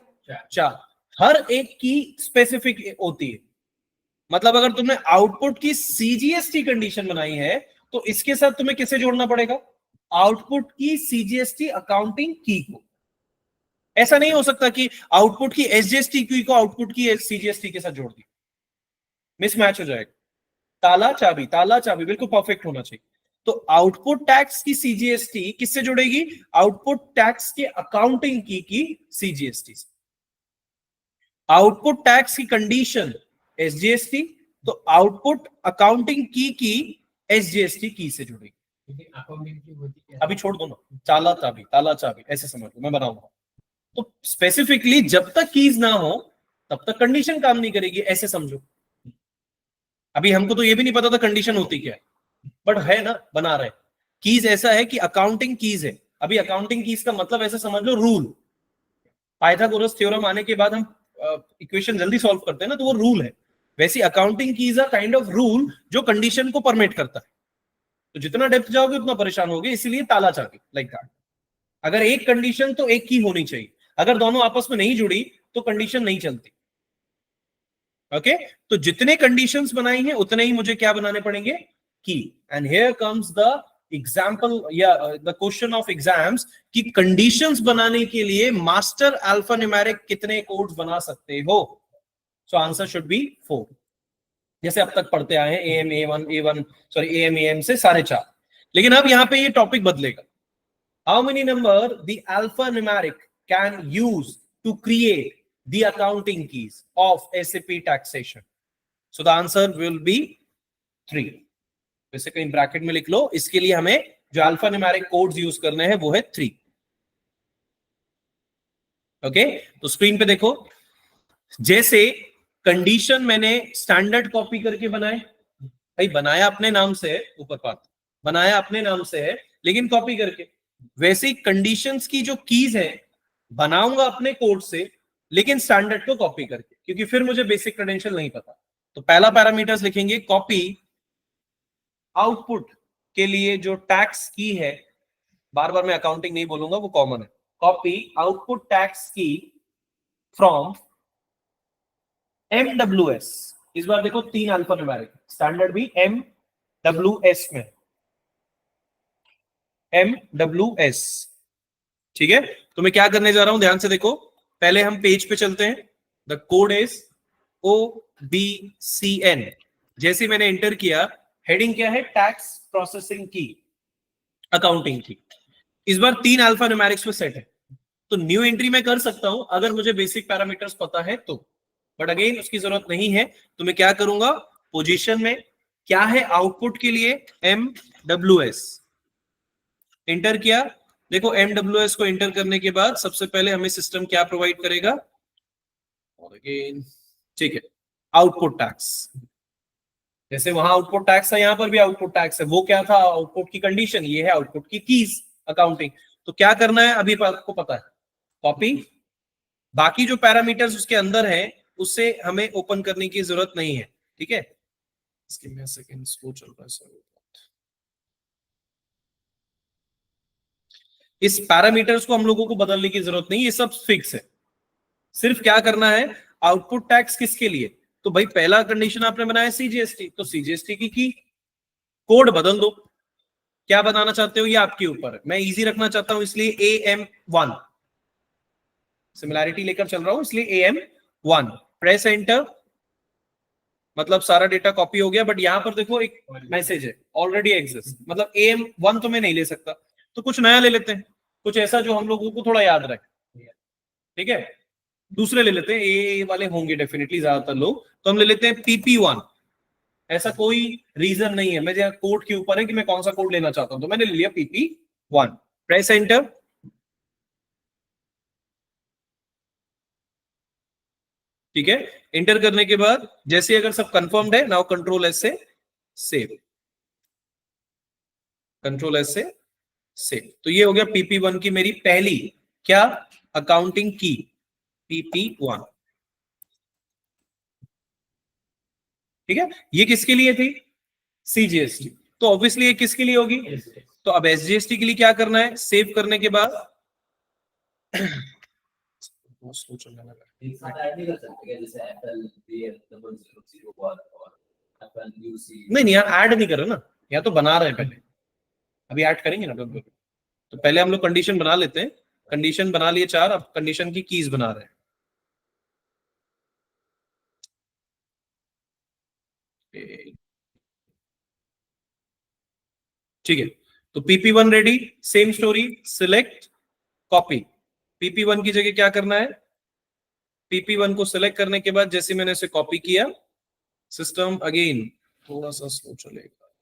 4। हर एक की स्पेसिफिक होती है। मतलब अगर तुमने आउटपुट की CGST कंडीशन बनाई है तो इसके साथ तुम्हें किसे जोड़ना पड़ेगा? आउटपुट की CGST अकाउंटिंग की को। ऐसा नहीं हो सकता कि आउटपुट की SGST की को आउटपुट की CGST के साथ जोड़ दी, मिसमैच हो जाएगा। ताला चाबी, ताला चाबी बिल्कुल परफेक्ट होना चाहिए। तो आउटपुट टैक्स की CGST किससे जुड़ेगी? आउटपुट टैक्स के अकाउंटिंग की CGST से। आउटपुट टैक्स की कंडीशन SGST, तो आउटपुट अकाउंटिंग की SGST की से जुड़ेगी। अकाउंटिंग की होती है, अभी छोड़ दो ना, ताला चाबी, ताला चाबी ऐसे समझ लो, मैं बनाऊंगा। तो स्पेसिफिकली जब तक कीज ना हो तब तक कंडीशन काम नहीं करेगी, ऐसे समझो। अभी हमको तो ये भी नहीं पता था कंडीशन होती क्या है, बट है ना, बना रहे। कीज ऐसा है कि अकाउंटिंग कीज है। अभी अकाउंटिंग कीज का मतलब ऐसे समझ लो रूल। पाइथागोरस थ्योरम आने के बाद हम इक्वेशन जल्दी सॉल्व करते हैं ना, तो वो रूल है। वैसी accounting keys a kind of rule जो कंडीशन को परमिट करता है। तो जितना डेप्थ जाओगे उतना परेशान होगे, इसीलिए ताला चाबी लाइक दैट। अगर एक कंडीशन तो एक की होनी चाहिए, अगर दोनों आपस में नहीं जुड़ी तो कंडीशन नहीं चलती। ओके, तो जितने कंडीशंस बनाई हैं उतने ही मुझे क्या बनाने पड़ेंगे? की। And here comes the example या द क्वेश्चन ऑफ एग्जाम्स कि कंडीशंस बनाने के लिए मास्टर अल्फान्यूमेरिक कितने कोड्स बना सकते हो? सो आंसर शुड बी 4, जैसे अब तक पढ़ते आए हैं AM सॉरी AM से 4.5। लेकिन अब यहां पे ये टॉपिक बदलेगा। How many number the alphanumeric can use to create the accounting keys of SAP taxation? So the answer will be 3। वैसे कहीं ब्रैकेट में लिख लो, इसके लिए हमें जो अल्फा न्यूमेरिक कोड्स यूज करने हैं वो है 3। ओके, तो स्क्रीन पे देखो, जैसे कंडीशन मैंने स्टैंडर्ड कॉपी करके बनाए, भाई बनाया अपने नाम से है, ऊपर पाथ बनाया अपने नाम से है लेकिन कॉपी करके, वैसे ही कंडीशंस की जो कीज है बनाऊंगा अपने कोड से लेकिन स्टैंडर्ड को कॉपी करके, क्योंकि फिर मुझे बेसिक क्रेडेंशियल नहीं पता। तो पहला पैरामीटर्स लिखेंगे कॉपी आउटपुट के लिए जो टैक्स की है, बार बार मैं अकाउंटिंग नहीं बोलूंगा, वो कॉमन है। कॉपी आउटपुट टैक्स की फ्रॉम MWS। इस बार देखो 3 अल्फा न्यूमेरिक, स्टैंडर्ड भी MWS में, MWS। ठीक है, तो मैं क्या करने जा रहा हूं, ध्यान से देखो। पहले हम पेज पे चलते हैं। The code is OBCN। जैसे मैंने एंटर किया, हेडिंग क्या है, टैक्स प्रोसेसिंग की, अकाउंटिंग की। इस बार 3 अल्फा न्यूमेरिक्स में सेट है, तो न्यू एंट्री मैं कर सकता हूं अगर मुझे बेसिक पैरामीटर्स पता है तो, बट अगेन उसकी जरूरत नहीं है। तो मैं क्या करूंगा, पोजीशन में क्या है आउटपुट के लिए, MWS एंटर किया। देखो MWS को एंटर करने के बाद सबसे पहले हमें सिस्टम क्या प्रोवाइड करेगा, और अगेन ठीक है, आउटपुट टैक्स। जैसे वहां आउटपुट टैक्स है, यहां पर भी आउटपुट टैक्स है। वो क्या था, आउटपुट की कंडीशन, ये है आउटपुट की कीज, अकाउंटिंग। तो क्या करना है अभी आपको पता है, कॉपी। बाकी जो पैरामीटर्स उसके अंदर है उससे हमें ओपन करने की जरूरत नहीं है। ठीक है, इसके में सेकंड स्लो चल रहा है सर। इस पैरामीटर्स को हम लोगों को बदलने की जरूरत नहीं, ये सब फिक्स है। सिर्फ क्या करना है, आउटपुट टैक्स किसके लिए, तो भाई पहला कंडीशन आपने बनाया CGST, तो CGST की कोड बदल दो। क्या बनाना चाहते हो ये आपके ऊपर है, मैं इजी रखना चाहता हूं इसलिए AM1, सिमिलैरिटी लेकर चल रहा हूं इसलिए AM1। प्रेस एंटर, मतलब सारा डेटा कॉपी हो गया, बट यहां पर देखो एक मैसेज है ऑलरेडी एग्जिस्ट, मतलब AM1 तो मैं नहीं ले सकता, तो कुछ नया ले लेते हैं, कुछ ऐसा जो हम लोगों को थोड़ा याद रहे। ठीक है, दूसरे ले लेते हैं, ए वाले होंगे डेफिनेटली ज्यादातर लोग, तो हम ले लेते हैं PP1। ऐसा कोई रीजन नहीं है, मेरे कोड के ऊपर है कि मैं कौन सा कोड लेना चाहता हूं, तो मैंने ले लिया PP1। प्रेस एंटर, ठीक है। एंटर करने के बाद जैसे अगर सब कंफर्म्ड है, नाउ कंट्रोल एस से सेव, कंट्रोल एस से सेव। तो ये हो गया PP1 की मेरी पहली क्या, अकाउंटिंग की, PP1। ठीक है, ये किसके लिए थी, CGST। तो ऑब्वियसली ये किसके लिए होगी, तो अब SGST के लिए क्या करना है, सेव करने के बाद एक साथ ऐड नहीं कर सकते क्या, जैसे FL001 और FLUC? नहीं यार, ऐड नहीं कर रहे ना, या तो बना रहे हैं पहले, अभी ऐड करेंगे ना। तो पहले हम लोग कंडीशन बना लेते हैं, कंडीशन बना लिए 4, अब कंडीशन की कीज बना रहे हैं। ठीक है, तो PP1 ready, same story, select copy. PP1 की जगह क्या करना है, PP1 को सिलेक्ट करने के बाद जैसे मैंने इसे कॉपी किया, सिस्टम अगेन थोड़ा सा स्लो चलेगा।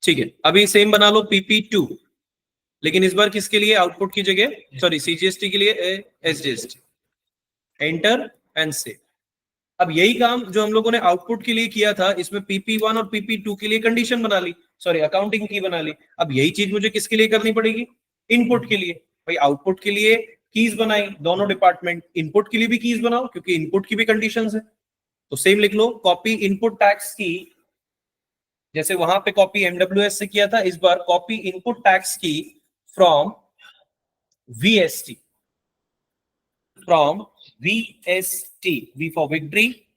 ठीक है, अभी सेम बना लो PP2, लेकिन इस बार किसके लिए, आउटपुट की जगह, सॉरी CGST के लिए SGST। Enter and save. अब यही काम जो हम लोगों ने आउटपुट के लिए किया था, इसमें PP1 और PP2 के लिए कंडीशन बना ली, सॉरी अकाउंटिंग की बना ली। अब यही चीज मुझे किसके लिए करनी पड़ेगी, इनपुट के लिए। भाई आउटपुट के लिए कीज बनाई दोनों डिपार्टमेंट, इनपुट के लिए भी कीज बनाओ क्योंकि इनपुट की भी कंडीशंस है। तो सेम लिख लो, कॉपी इनपुट टैक्स की, जैसे वहां पे कॉपी MWS से किया था, इस बार कॉपी इनपुट टैक्स की from VST, from VST, V for victory,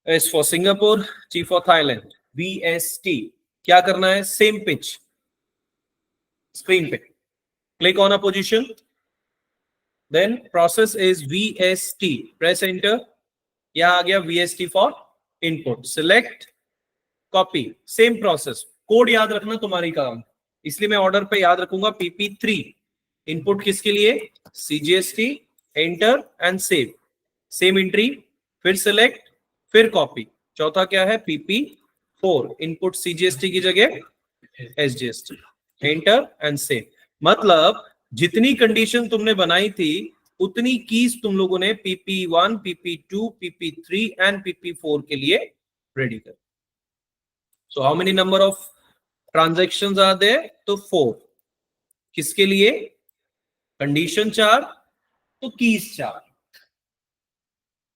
S for Singapore, T for Thailand, VST। क्या करना है, सेम पिच, स्क्रीन पे click on a position, then process is VST, press enter, यहां आ गया VST for input, select copy, same process. Code याद रखना तुम्हारी काम, इसलिए मैं ऑर्डर पे याद रखूंगा PP3, इनपुट किसके लिए? CGST, enter and save, same entry, फिर सिलेक्ट, फिर कॉपी। चौथा क्या है? PP4, इनपुट CGST की जगह SGST, एंटर एंड सेव। मतलब जितनी कंडीशन तुमने बनाई थी उतनी कीज तुम लोगों ने PP1, PP2, PP3 and PP4 के लिए रेडी कर। So how many number of transactions are there? तो 4। किसके लिए? कंडीशन 4 तो कीज 4।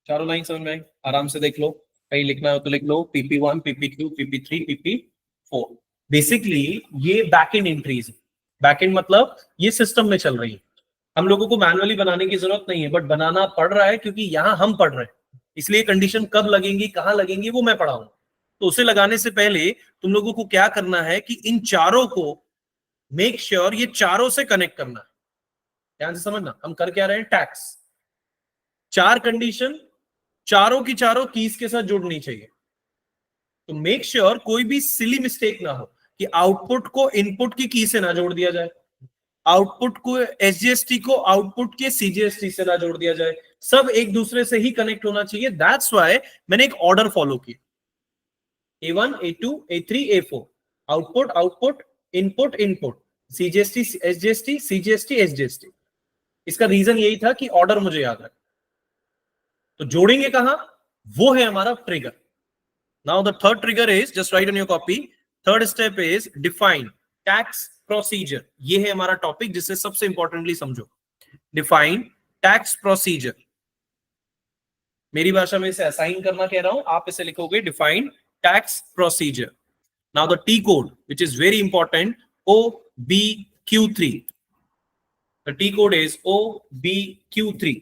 चारों लाइन समझ में आई? आराम से देख लो, कहीं लिखना हो तो लिख लो, PP1, PP2, PP3, PP4। Basically ये बैकएंड एंट्रीज है। बैकएंड मतलब ये सिस्टम में चल रही है, हम लोगों को मैनुअली बनाने की जरूरत नहीं है, बट बनाना पड़ रहा है क्योंकि यहां हम पढ़ रहे हैं, इसलिए कंडीशन कब लगेंगी, कहां लगेंगी, वो मैं पढ़ाऊंगा। तो उसे लगाने से पहले तुम लोगों को क्या करना है कि इन चारों को मेक श्योर ये चारों से कनेक्ट करना है। ध्यान से समझना, हम कर क्या रहे हैं? टैक्स। 4 कंडीशन चारों की चारों कीज के साथ जुड़नी चाहिए। तो मेक श्योर कोई भी सिली मिस्टेक ना हो कि आउटपुट को इनपुट की की से ना जोड़ दिया जाए, आउटपुट को SGST को आउटपुट के CGST से ना जोड़ दिया जाए, सब एक दूसरे से ही कनेक्ट होना चाहिए। दैट्स व्हाई मैंने एक ऑर्डर फॉलो किया, A1, A2, A3, A4, output output, input input, CGST SGST, CGST SGST। इसका रीजन यही था कि ऑर्डर मुझे याद रहे। तो जोड़ेंगे कहां? वो है हमारा trigger. Now the third trigger is, just right on your copy, third step is define tax procedure. ये है हमारा टॉपिक जिसे सबसे इंपॉर्टेंटली समझो। डिफाइन टैक्स प्रोसीजर, मेरी भाषा में इसे असाइन करना कह रहा हूं, आप इसे लिखोगे define tax procedure. Now the T code which is very important, OBQ3। The T code is OBQ3।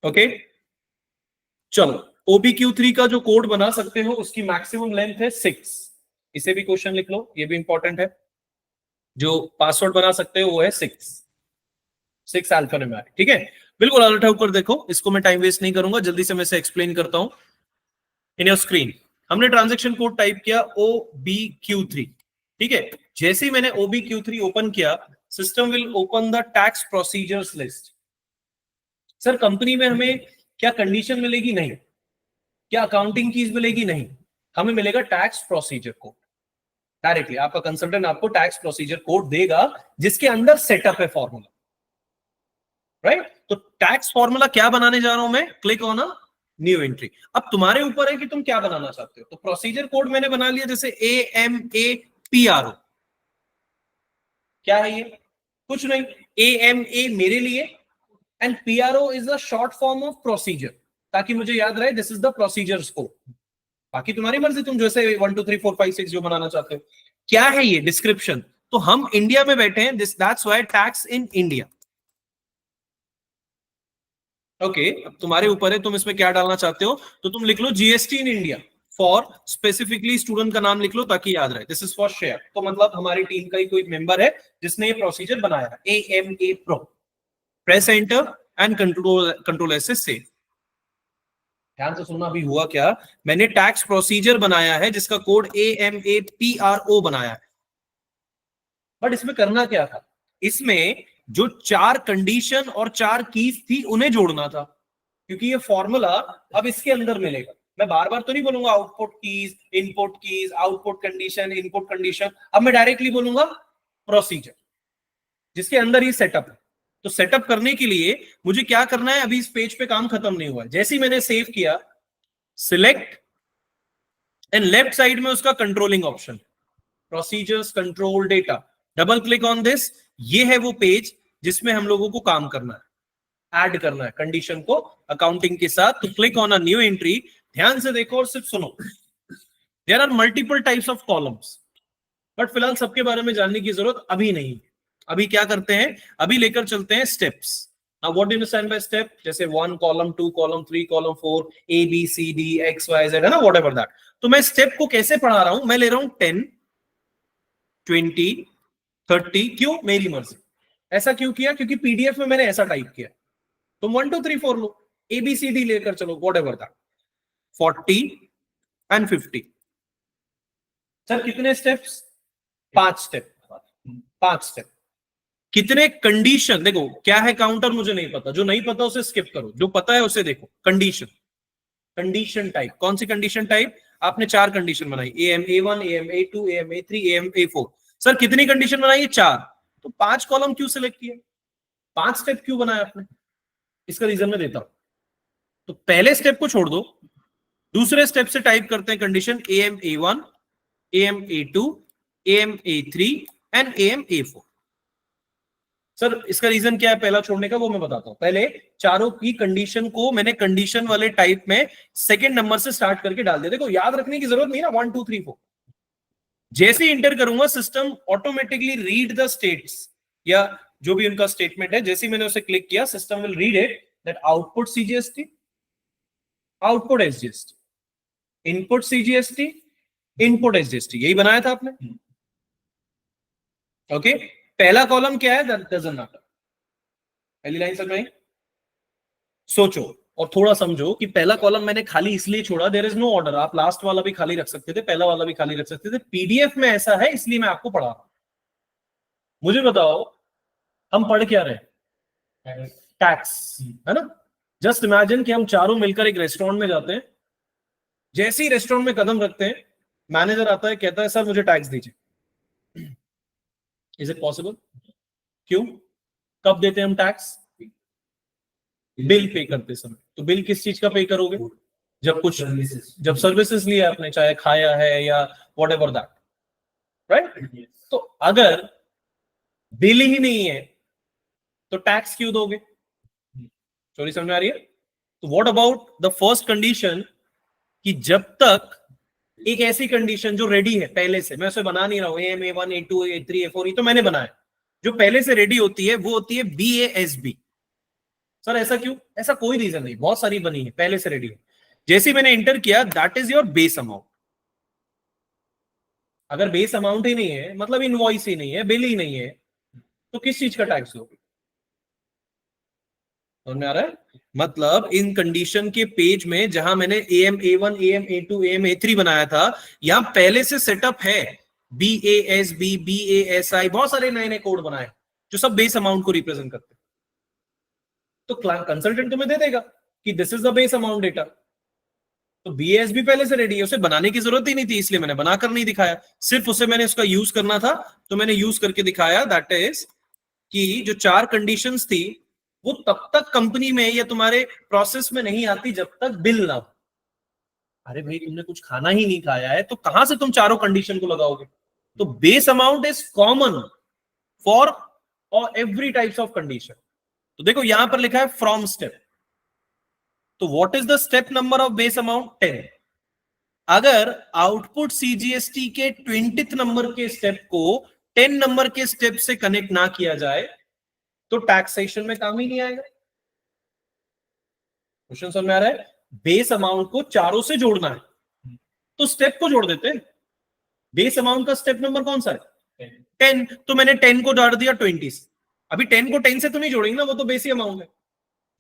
Okay, चलो OBQ3 का जो कोड बना सकते हो उसकी मैक्सिमम लेंथ है 6। इसे भी क्वेश्चन लिख लो, ये भी इंपॉर्टेंट है। जो पासवर्ड बना सकते हो वो है 6 अल्फान्यूमेरिक। ठीक है, बिल्कुल अलर्ट ऊपर देखो, इसको मैं टाइम वेस्ट नहीं करूंगा, जल्दी से मैं इसे एक्सप्लेन करता हूं। इन योर स्क्रीन हमने ट्रांजैक्शन कोड टाइप किया OBQ3। ठीक है, जैसे ही मैंने OBQ3 ओपन किया, system will open the tax procedures list. Sir company में हमें क्या कंडीशन मिलेगी? नहीं। क्या अकाउंटिंग कीज मिलेगी? नहीं। हमें मिलेगा टैक्स प्रोसीजर कोड डायरेक्टली। आपका कंसल्टेंट आपको टैक्स प्रोसीजर कोड देगा जिसके अंदर सेटअप है फॉर्मूला, राइट? तो टैक्स फॉर्मूला क्या बनाने जा रहा हूं मैं? Click on a new entry. अब तुम्हारे ऊपर है कि तुम क्या बनाना चाहते हो। तो प्रोसीजर कोड मैंने बना लिया, जैसे AMAPRO। क्या है ये? कुछ नहीं, AMA मेरे लिए and PRO is the short form of procedure, ताकि मुझे याद रहे this is the procedure code. बाकी तुम्हारी मर्जी, तुम जैसे 1 2 3 4 5 6 जो बनाना चाहते हो। क्या है ये? डिस्क्रिप्शन। तो हम इंडिया में बैठे हैं, that's why tax in India. Okay, अब तुम्हारे ऊपर है तुम इसमें क्या डालना चाहते हो। तो तुम लिख लो GST in India for specifically student का नाम लिख लो ताकि याद रहे। दिस इज फॉर शेयर, तो मतलब हमारी टीम का ही कोई मेंबर है जिसने ये प्रोसीजर बनाया है, AMAPRO। Press enter and control S से सेव। ध्यान से सुनना, अभी हुआ क्या? मैंने टैक्स प्रोसीजर बनाया है जिसका कोड AMAPRO बनाया है, बट इसमें करना क्या था? इसमें जो 4 कंडीशन और 4 कीज थी उन्हें जोड़ना था, क्योंकि ये फॉर्मूला अब इसके अंदर मिलेगा। मैं बार बार तो नहीं बोलूंगा output keys, output condition, input condition. अब मैं डायरेक्टली बोलूंगा प्रोसीजर, जिसके अंदर ये सेटअप है। तो सेटअप करने के लिए मुझे क्या करना है? अभी इस पेज पे काम खत्म नहीं हुआ है। जैसे ही मैंने सेव किया, सिलेक्ट एंड लेफ्ट साइड में उसका controlling option, procedures control data, double click on this. ये है वो पेज जिसमें हम लोगों को काम करना है, ऐड करना है कंडीशन को अकाउंटिंग के साथ। तो click on a new entry. ध्यान से देखो और सिर्फ सुनो। There are multiple types of columns, but फिलहाल सबके बारे में जानने की जरूरत अभी नहीं। अभी क्या करते हैं? अभी लेकर चलते हैं steps. Now what do you understand by step? जैसे 1 column 2 column 3 column 4 A B C D X Y Z है ना, whatever that। तो मैं स्टेप को कैसे पढ़ा रहा हूं? मैं ले रहा हूं 10 20 30। क्यों? मेरी मर्जी। ऐसा क्यों किया? क्योंकि PDF में मैंने ऐसा टाइप किया। तुम 1 2 3 4 लो, ABCD लेकर चलो, whatever that। 40 and 50। सर कितने स्टेप्स? 5 स्टेप। 5 स्टेप। कितने कंडीशन, देखो क्या है काउंटर मुझे नहीं पता, जो नहीं पता उसे स्किप करो, जो पता है उसे देखो। कंडीशन, कंडीशन टाइप, कौन सी कंडीशन टाइप? आपने 4 कंडीशन बनाई, AM-A1, AM-A2, AM-A3, AM-A4। Sir कितनी कंडीशन बनाई है? 4। तो 5 कॉलम क्यों सिलेक्ट किया, 5 स्टेप क्यों बनाया आपने? इसका रीजन मैं देता हूं। तो पहले स्टेप को छोड़ दो, दूसरे स्टेप से टाइप करते हैं condition AM-A1, AM-A2, AM-A3 and AM-A4। Sir इसका रीजन क्या है पहला छोड़ने का, वो मैं बताता हूं। पहले चारों की कंडीशन को मैंने कंडीशन वाले टाइप में सेकंड नंबर से स्टार्ट करके डाल दिया। देखो याद रखने की जरूरत नहीं ना, 1 2 3 4। जैसे ही इंटर करूंगा system automatically read the states, या जो भी उनका स्टेटमेंट है, जैसे ही मैंने उसे क्लिक किया system will read it that output CGST, output SGST, input CGST, input SGST। यही बनाया था आपने। ओके पहला कॉलम क्या है, दैट डजंट मैटर। पहली लाइन समझ में? सोचो और थोड़ा समझो कि पहला कॉलम मैंने खाली इसलिए छोड़ा, देयर इज नो ऑर्डर। आप लास्ट वाला भी खाली रख सकते थे, पहला वाला भी खाली रख सकते थे। PDF में ऐसा है इसलिए मैं आपको पढ़ा रहा हूं। मुझे बताओ हम पढ़ क्या रहे हैं? टैक्स, है ना? जस्ट इमेजिन कि हम चारों मिलकर एक रेस्टोरेंट में जाते हैं। जैसे ही रेस्टोरेंट में कदम रखते हैं मैनेजर आता है, कहता है सर मुझे टैक्स दीजिए। Is it possible? क्यों? कब देते हैं हम टैक्स? बिल पे करते समय। तो बिल किस चीज का पे करोगे? जब कुछ, जब सर्विसेज लिया आपने, चाहे खाया है या वॉट एवर दैट, राइट? तो अगर बिल ही नहीं है तो टैक्स क्यों दोगे? चोरी समझ में आ रही है? तो what about the first condition, कि जब तक एक ऐसी कंडीशन जो रेडी है पहले से, मैं उसे बना नहीं रहा हूं, AM-A1, A2, A3, A4, ये तो मैंने बनाया, जो पहले से रेडी होती है वो होती है BASB। सर ऐसा क्यों? ऐसा कोई रीजन नहीं, बहुत सारी बनी है पहले से रेडी है। जैसे मैंने इंटर किया, that is your base amount. अगर बेस अमाउंट ही नहीं है, मतलब इनवॉइस ही नहीं है, बिल ही नहीं है, तो किस चीज का टैक्स दोगे? समझ में आ रहा है? मतलब इन कंडीशन के पेज में जहां मैंने AM-A1, AM-A2, AM-A3 बनाया था, यहां पहले से सेटअप है BASB, BASI, बहुत सारे नए नए कोड बनाए जो सब बेस अमाउंट को रिप्रेजेंट करते हैं। तो कंसल्टेंट तुम्हें दे देगा कि this is the base amount data. तो BASB पहले से रेडी है, उसे बनाने की जरूरत ही नहीं थी, इसलिए मैंने बनाकर नहीं दिखाया। सिर्फ उसे मैंने उसका यूज करना था, तो मैंने यूज करके दिखाया। दैट इज कि जो 4 कंडीशंस थी वो तब तक कंपनी में या तुम्हारे प्रोसेस में नहीं आती जब तक बिल ना हो। अरे भाई तुमने कुछ खाना ही नहीं खाया है तो कहां से तुम चारों कंडीशन को लगाओगे? तो base amount is common for every types of condition. तो देखो यहां पर लिखा है फ्रॉम स्टेप। तो what is the step number of base amount? 10। अगर आउटपुट CGST के 20th नंबर के स्टेप को 10 नंबर के स्टेप से कनेक्ट ना किया जाए तो टैक्सेशन में काम ही नहीं आएगा। क्वेश्चन समझ में आ रहा है? बेस अमाउंट को चारों से जोड़ना है तो स्टेप को जोड़ देते हैं। बेस अमाउंट का स्टेप नंबर कौन सा है? 10। तो मैंने 10 को जोड़ दिया 20 से। अभी 10 को 10 से तो नहीं जोड़ेंगे ना, वो तो बेस ही अमाउंट है।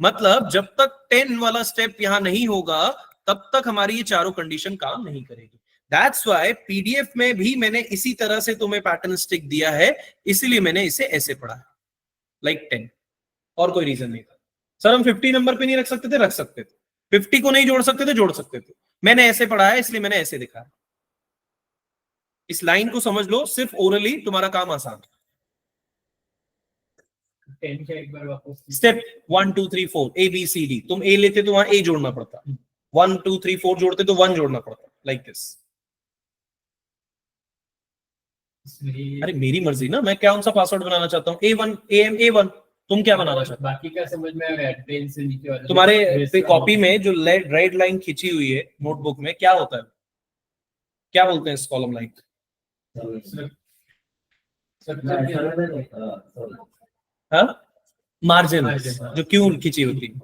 मतलब जब तक 10 वाला स्टेप यहां नहीं होगा तब तक हमारी ये चारों कंडीशन काम नहीं करेगी। दैट्स व्हाई PDF में भी मैंने इसी तरह से तुम्हें पैटर्न स्टिक दिया है, इसीलिए मैंने इसे ऐसे पढ़ा है, लाइक 10। और कोई रीजन नहीं था। सर हम 50 नंबर पे नहीं रख सकते थे? रख सकते थे। 50 को नहीं जोड़ सकते थे? जोड़ सकते थे। मैंने ऐसे पढ़ा है इसलिए मैंने ऐसे दिखाया। इस लाइन को समझ लो, सिर्फ ओरली तुम्हारा काम आसान है। स्टेप 1 2 3 4 ABCD, तुम A लेते तो वहां A जोड़ना पड़ता, 1 2 3 4 जोड़ते तो 1 जोड़ना पड़ता, लाइक दिस। अरे मेरी मर्जी ना, मैं कौन सा पासवर्ड बनाना चाहता हूँ। A1 AM-A1, तुम क्या बनाना चाहते हो? बाकी क्या समझ में आया? पेन से नीचे वाला तुम्हारे पे कॉपी में जो रेड लाइन खींची हुई है नोटबुक में, क्या होता है? क्या बोलते हैं इस कॉलम लाइन? हाँ, मार्जिन। जो क्यों खींची होती है।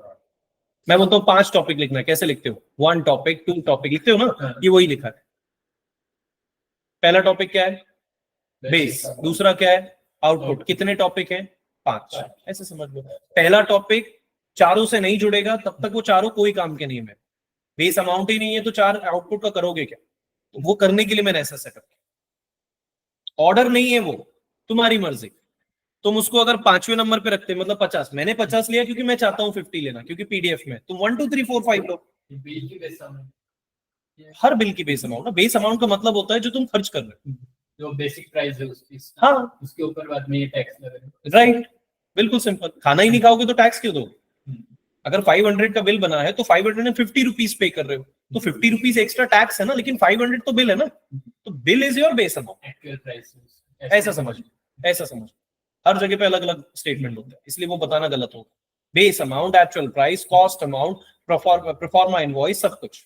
मैं बोलता हूँ 5 टॉपिक लिखना है, कैसे लिखते हो? 1 टॉपिक 2 टॉपिक लिखते हो ना, ये वही लिखा है। पहला टॉपिक क्या है? बेस। दूसरा क्या है? आउटपुट। कितने टॉपिक हैं? 5। ऐसे समझ लो। पहला टॉपिक चारों से नहीं जुड़ेगा तब तक वो चारों कोई काम के नहीं है। बेस अमाउंट ही नहीं है तो 4 आउटपुट का करोगे क्या? तो वो करने के लिए मैंने ऐसा सेटअप किया। ऑर्डर नहीं है वो, तुम्हारी मर्जी। तुम उसको अगर 5वें नंबर पे रखते मतलब 50, मैंने 50 लिया क्योंकि मैं चाहता हूँ 50 लेना, क्योंकि पीडीएफ में तुम 1 2 3 4 5 लो। बिल की बेस अमाउंट, हर बिल की बेस अमाउंट ना, बेस अमाउंट का मतलब होता है जो तुम खर्च कर रहे हो। जो बेसिक प्राइस है उसकी, हाँ उसके ऊपर बाद में ये टैक्स लगा। राइट, बिल्कुल सिंपल। खाना ही नहीं खाओगे तो टैक्स क्यों दो? अगर 500 का बिल बना है तो 550 रुपीज पे कर रहे हो, तो 50 रुपीज एक्स्ट्रा टैक्स है ना, लेकिन 500 तो बिल है ना, तो bill is your base amount. Actual price ऐसा समझ, ऐसा समझ। हर जगह पे अलग अलग स्टेटमेंट होता है, इसलिए वो बताना गलत होगा। Base amount, actual price, cost amount, proforma invoice, सब कुछ।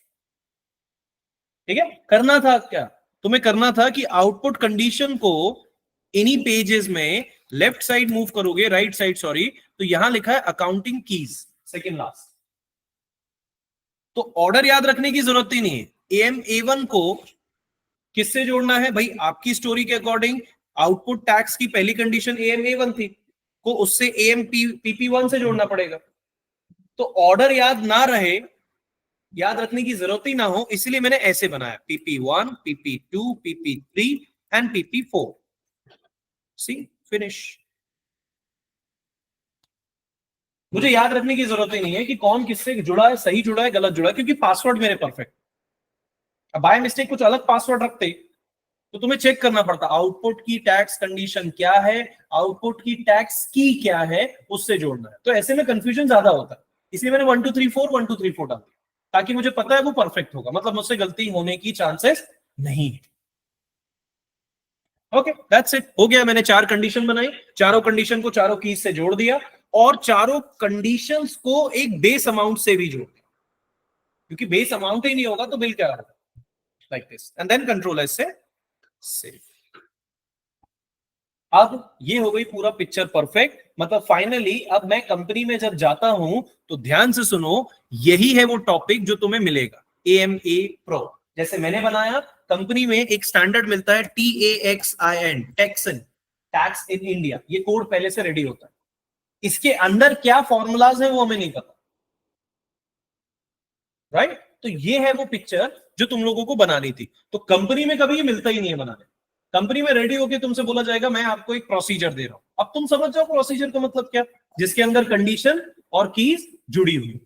ठीक है। करना था क्या तुम्हें? करना था कि आउटपुट कंडीशन को इन्हीं पेजेस में लेफ्ट साइड मूव करोगे, राइट साइड सॉरी, तो यहां लिखा है अकाउंटिंग कीज, सेकंड लास्ट। तो ऑर्डर याद रखने की जरूरत ही नहीं है। एम ए1 को किससे जोड़ना है भाई? आपकी स्टोरी के अकॉर्डिंग आउटपुट टैक्स की पहली कंडीशन एम ए1 थी, को उससे एम पीपी1 से जोड़ना पड़ेगा। तो ऑर्डर याद ना रहे, याद रखने की जरूरत ही ना हो, इसलिए मैंने ऐसे बनाया PP1, PP2, PP3 and PP4। C finish. मुझे याद रखने की जरूरत ही नहीं है कि कौन किससे जुड़ा है, सही जुड़ा है, गलत जुड़ा है, क्योंकि पासवर्ड मेरे परफेक्ट। अब बाय मिस्टेक कुछ अलग पासवर्ड रखते तो तुम्हें चेक करना पड़ता आउटपुट की टैक्स कंडीशन क्या है, आउटपुट की टैक्स की क्या है, उससे जोड़ना है। तो ऐसे में कंफ्यूजन ज्यादा होता है, इसलिए मैंने 1 2 3 4 1 2 3 4 डाल दिया, ताकि मुझे पता है वो परफेक्ट होगा, मतलब मुझसे गलती होने की चांसेस नहीं है। ओके दैट्स इट, हो गया। मैंने 4 कंडीशन बनाई, चारों कंडीशन को चारों कीज से जोड़ दिया, और चारों कंडीशंस को एक बेस अमाउंट से भी जोड़ दिया, क्योंकि बेस अमाउंट ही नहीं होगा तो बिल क्या होगा, like this, and then control S से सेव। अब ये हो गई पूरा पिक्चर परफेक्ट, मतलब फाइनली अब मैं कंपनी में जब जाता हूं तो ध्यान से सुनो, यही है वो टॉपिक जो तुम्हें मिलेगा, AMA प्रो। जैसे मैंने बनाया, कंपनी में एक स्टैंडर्ड मिलता है TAXIN, taxon, tax in India, ये कोड पहले से रेडी होता है। इसके अंदर क्या फॉर्मूलाज है वो हमें नहीं पता, राइट? तो ये है वो पिक्चर जो तुम लोगों को बनानी थी। तो कंपनी में कभी ये मिलता ही नहीं है बनाने। कंपनी में रेडी होके तुमसे बोला जाएगा मैं आपको एक प्रोसीजर दे रहा हूं। अब तुम समझ जाओ प्रोसीजर का मतलब क्या, जिसके अंदर कंडीशन और कीज जुड़ी हुई।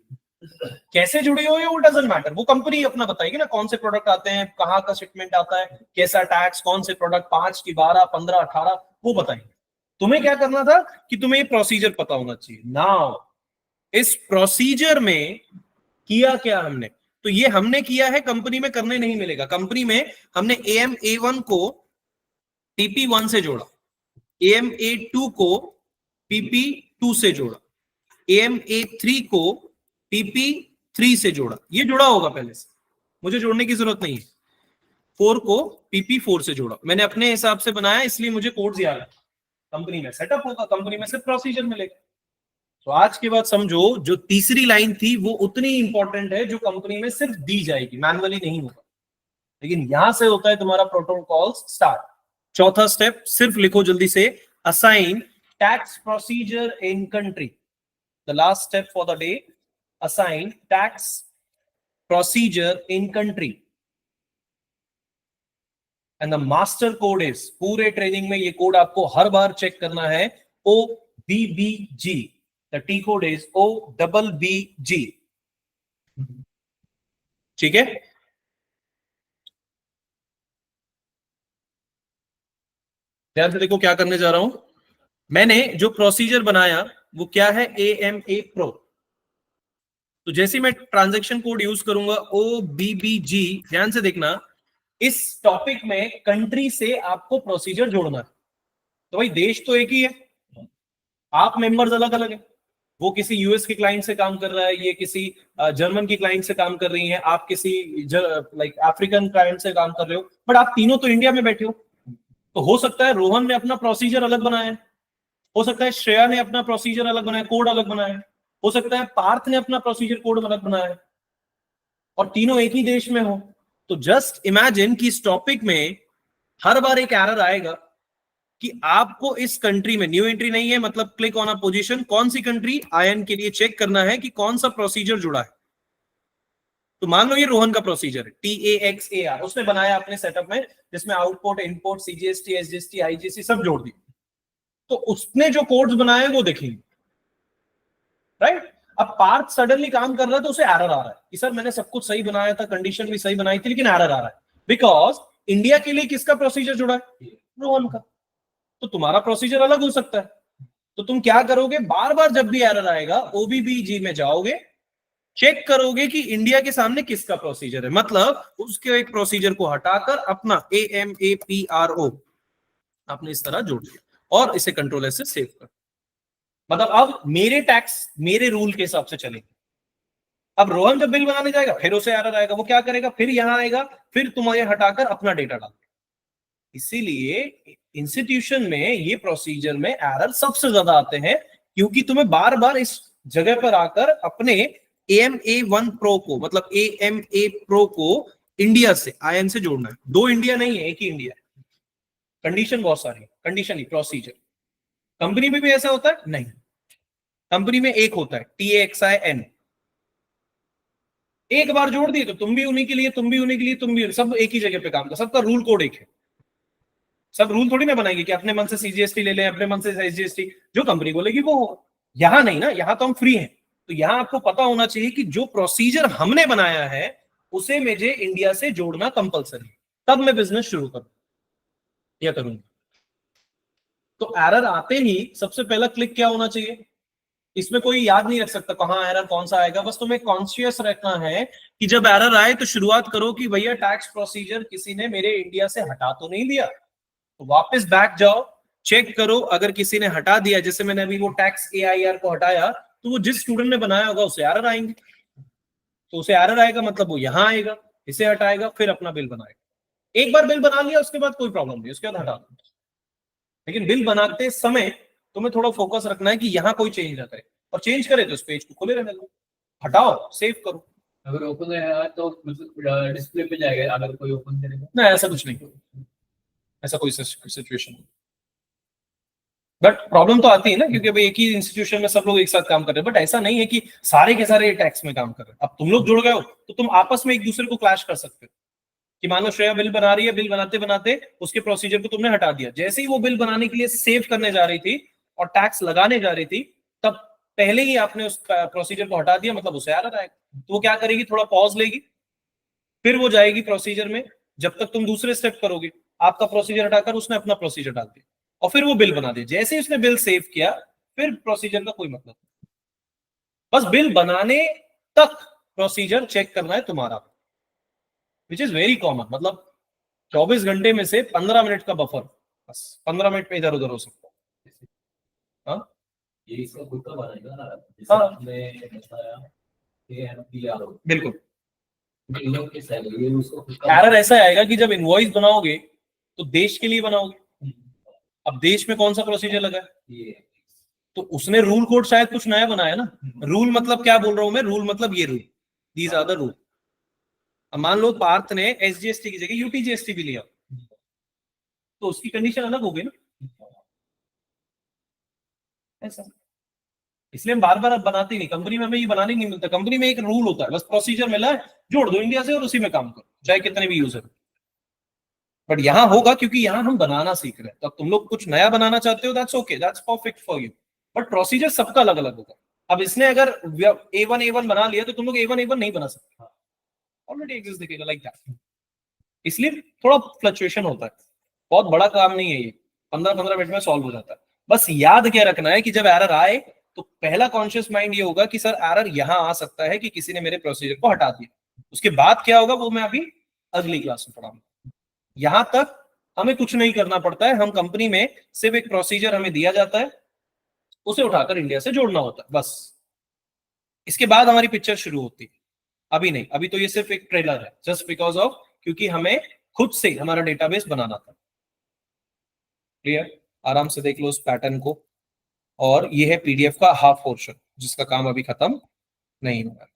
कैसे जुड़ी हुई है वो डजंट मैटर, वो कंपनी अपना बताएगी ना, कौन से प्रोडक्ट आते हैं, कहां का शिपमेंट आता है, कैसा टैक्स, कौन से प्रोडक्ट 5 की 12 15 18, वो बताएंगे। तुम्हें क्या करना था कि तुम्हें ये प्रोसीजर पता होना चाहिए। नाउ इस प्रोसीजर में किया क्या हमने, तो ये हमने किया है, कंपनी में करने नहीं मिलेगा। कंपनी में हमने AMA1 को PP1 से जोड़ा, AMA2 को PP2 से जोड़ा, AMA3 को PP3 से जोड़ा। ये जुड़ा होगा पहले से, मुझे जोड़ने की जरूरत नहीं है। 4 को PP4 से जोड़ा, मैंने अपने हिसाब से बनाया, इसलिए मुझे कोड्स याद है। कंपनी में सेटअप होगा, कंपनी में सिर्फ प्रोसीजर मिलेगा। तो आज के बाद समझो, जो तीसरी लाइन थी वो उतनी इंपॉर्टेंट है, जो कंपनी में सिर्फ दी जाएगी, मैनुअली नहीं होगा, लेकिन यहां से होता है तुम्हारा प्रोटोकॉल स्टार्ट। चौथा स्टेप सिर्फ लिखो जल्दी से, assign tax procedure in country. The last step for the day, assign tax procedure in country, and the master code is, पूरे ट्रेनिंग में ये कोड आपको हर बार चेक करना है, OBBG। The T code is OBBG। ठीक है, ध्यान से देखो क्या करने जा रहा हूं। मैंने जो प्रोसीजर बनाया वो क्या है, AMA प्रो। तो जैसे मैं ट्रांजैक्शन कोड यूज करूंगा OBBG, ध्यान से देखना, इस टॉपिक में कंट्री से आपको प्रोसीजर जोड़ना है। तो भाई देश तो एक ही है, आप मेंबर्स अलग अलग हैं। वो किसी यूएस के क्लाइंट से काम कर रहा है, ये किसी जर्मन की क्लाइंट से काम कर रही है, आप किसी लाइक अफ्रीकन क्लाइंट से काम कर रहे हो, बट आप तीनों तो इंडिया में बैठे हो। तो हो सकता है रोहन ने अपना प्रोसीजर अलग बनाया है, हो सकता है श्रेया ने अपना प्रोसीजर अलग बनाया, कोड अलग बनाया है, हो सकता है पार्थ ने अपना प्रोसीजर कोड अलग बनाया है, और तीनों एक ही देश में हो। तो जस्ट इमेजिन कि इस टॉपिक में हर बार एक एरर आएगा कि आपको इस कंट्री में, न्यू एंट्री नहीं है मतलब क्लिक ऑन अ पोजीशन, कौन सी कंट्री आयन के लिए चेक करना है कि कौन सा प्रोसीजर जुड़ा है। तो मान लो ये रोहन का प्रोसीजर है, TAXAR, उसने बनाया अपने सेटअप में, जिसमें output, input, CGST, SGST, IGST सब जोड़ दी। तो उसने जो कोड्स बनाए वो देखेंगे, राइट। अब पार्थ सडनली काम कर रहा है तो उसे एरर आ रहा है कि सर मैंने सब कुछ सही बनाया था, कंडीशन भी सही बनाई थी, लेकिन एरर आ रहा है बिकॉज इंडिया के लिए किसका प्रोसीजर जुड़ा है, रोहन का। तो तुम्हारा प्रोसीजर अलग हो सकता है। तो तुम क्या करोगे, बार बार जब भी एरर आएगा ओबीबीजी में जाओगे, चेक करोगे कि इंडिया के सामने किसका प्रोसीजर है, मतलब उसके एक प्रोसीजर को हटाकर अपना AMAPRO आपने इस तरह जोड़ दिया और इसे कंट्रोल एस से सेव कर। मतलब अब मेरे टैक्स मेरे रूल के हिसाब से चलेंगे। अब रोहन जब बिल बनाने जाएगा फिर उसे एरर आएगा, वो क्या करेगा, फिर यहां आएगा, फिर तुम्हें हटाकर अपना डेटा डाल। इसीलिए इंस्टीट्यूशन में ये प्रोसीजर में एरर सबसे ज्यादा आते हैं, क्योंकि तुम्हें बार बार इस जगह पर आकर अपने AMA1 प्रो को, मतलब AMA प्रो को इंडिया से IN से जोड़ना है। दो इंडिया नहीं है, एक ही इंडिया है। कंडीशन बहुत सारी, कंडीशन ही प्रोसीजर। कंपनी में भी ऐसा होता है नहीं, कंपनी में एक होता है TAXIN। एक बार जोड़ दिए तो तुम भी उन्हीं के लिए, तुम भी उन्हीं के लिए, तुम भी, सब एक ही जगह पे काम कर, सबका रूल कोड एक है। सब रूल थोड़ी ना बनाएंगे कि अपने मन से CGST ले लें, अपने मन से SGST, जो कंपनी बोलेगी वो होगा। यहां नहीं ना, यहां तो हम फ्री हैं। तो यहां आपको पता होना चाहिए कि जो प्रोसीजर हमने बनाया है उसे मुझे इंडिया से जोड़ना कंपलसरी, तब मैं बिजनेस शुरू करूं या करूंगा। तो एरर आते ही सबसे पहला क्लिक क्या होना चाहिए, इसमें कोई याद नहीं रख सकता कहां एरर कौन सा आएगा, बस तुम्हें कॉन्शियस रखना है कि जब एरर आए तो शुरुआत करो कि भैया टैक्स प्रोसीजर किसी ने मेरे इंडिया से हटा तो नहीं दिया। तो वापस बैक जाओ, चेक करो, अगर किसी ने हटा दिया, जैसे मैंने अभी वो टैक्स AIR को हटाया, तो वो जिस स्टूडेंट ने बनाया होगा उसे एरर आएंगे। तो उसे एरर आएगा मतलब वो यहां आएगा, इसे हटाएगा, फिर अपना बिल बनाएगा। एक बार बिल बना लिया उसके बाद कोई प्रॉब्लम नहीं, उसके बाद हटा दो। लेकिन बिल बनाते समय तुम्हें थोड़ा फोकस रखना है कि यहां कोई चेंज ना करे, और चेंज करे तो उस पेज को खुले रहने दो, हटाओ, सेव करो। अगर ओपन है तो डिस्प्ले पे जाएगा, अगर कोई ओपन करेगा ना ऐसा कुछ नहीं, ऐसा कोई सिचुएशन नहीं। बट प्रॉब्लम तो आती है ना, क्योंकि भाई एक ही इंस्टीट्यूशन में सब लोग एक साथ काम कर रहे हैं, बट ऐसा नहीं है कि सारे के सारे टैक्स में काम कर रहे हैं। अब तुम लोग जुड़ गए हो तो तुम आपस में एक दूसरे को क्लैश कर सकते हो कि मान लो श्रेया बिल बना रही है, बिल बनाते बनाते उसके प्रोसीजर को तुमने हटा दिया, जैसे ही वो बिल बनाने के लिए सेव करने जा रही थी और टैक्स लगाने जा रही थी, तब पहले ही आपने उस प्रोसीजर को हटा दिया, मतलब उसे एरर आएगा। तो वो क्या करेगी, थोड़ा पॉज लेगी, फिर वो जाएगी प्रोसीजर में, जब तक तुम दूसरे स्टेप करोगे। आपका प्रोसीजर हटाकर उसने अपना प्रोसीजर डाल दिया और फिर वो बिल बना दिया। जैसे ही उसने बिल सेव किया फिर प्रोसीजर का कोई मतलब नहीं, बस बिल बनाने तक प्रोसीजर चेक करना है तुम्हारा, विच इज वेरी कॉमन। मतलब 24 घंटे में से 15 मिनट का बफर, बस 15 मिनट में इधर उधर हो सकता है। हाँ, ये इसका खुद का बनाएगा ना, जैसे हाँ। आपने बताया AMPRO, बिल्कुल। इन लोग के साइड ये उसको खुद का एरर ऐसा आएगा कि जब इनवॉइस बनाओगे तो देश के लिए बनाओगे, अब देश में कौन सा प्रोसीजर लगा है, ये तो उसने रूल कोड शायद कुछ नया बनाया ना। रूल मतलब क्या बोल रहा हूं मैं, रूल मतलब ये rule, these are the rule. अब मान लो पार्थ ने SGST की जगह UTGST भी लिया, तो उसकी कंडीशन अलग हो गई ना, ऐसा। इसलिए हम बार बार अब बनाते ही नहीं, कंपनी में हमें ये बनाने नहीं मिलता। कंपनी में एक रूल होता है, बस प्रोसीजर मिला है, जोड़ दो इंडिया से और उसी में काम करो, चाहे कितने भी यूजर। बट यहां होगा क्योंकि यहां हम बनाना सीख रहे हैं, तो अब तुम लोग कुछ नया बनाना चाहते हो, that's okay, that's perfect for you, but procedure सबका अलग अलग होगा। अब इसने अगर A1 बना लिया तो तुम लोग A1 नहीं बना सकते, ऑलरेडी एग्जिस्ट दिखेगा लाइक दैट। इसलिए थोड़ा फ्लक्चुएशन होता है, बहुत बड़ा काम नहीं है ये, 15-15 मिनट में सॉल्व हो जाता है। बस याद क्या रखना है कि जब एरर आए तो पहला कॉन्शियस माइंड ये होगा कि सर एरर यहां आ सकता है कि किसी ने मेरे प्रोसीजर को हटा दिया। उसके बाद क्या होगा वो मैं अभी अगली क्लास में पढ़ाऊंगा। यहां तक हमें कुछ नहीं करना पड़ता है, हम कंपनी में सिर्फ एक प्रोसीजर हमें दिया जाता है, उसे उठाकर इंडिया से जोड़ना होता है, बस। इसके बाद हमारी पिक्चर शुरू होती है, अभी नहीं, अभी तो ये सिर्फ एक ट्रेलर है, जस्ट बिकॉज ऑफ क्योंकि हमें खुद से हमारा डेटाबेस बनाना था। क्लियर, आराम से देख लो उस पैटर्न को। और ये है PDF का हाफ पोर्शन जिसका काम अभी खत्म नहीं हुआ है।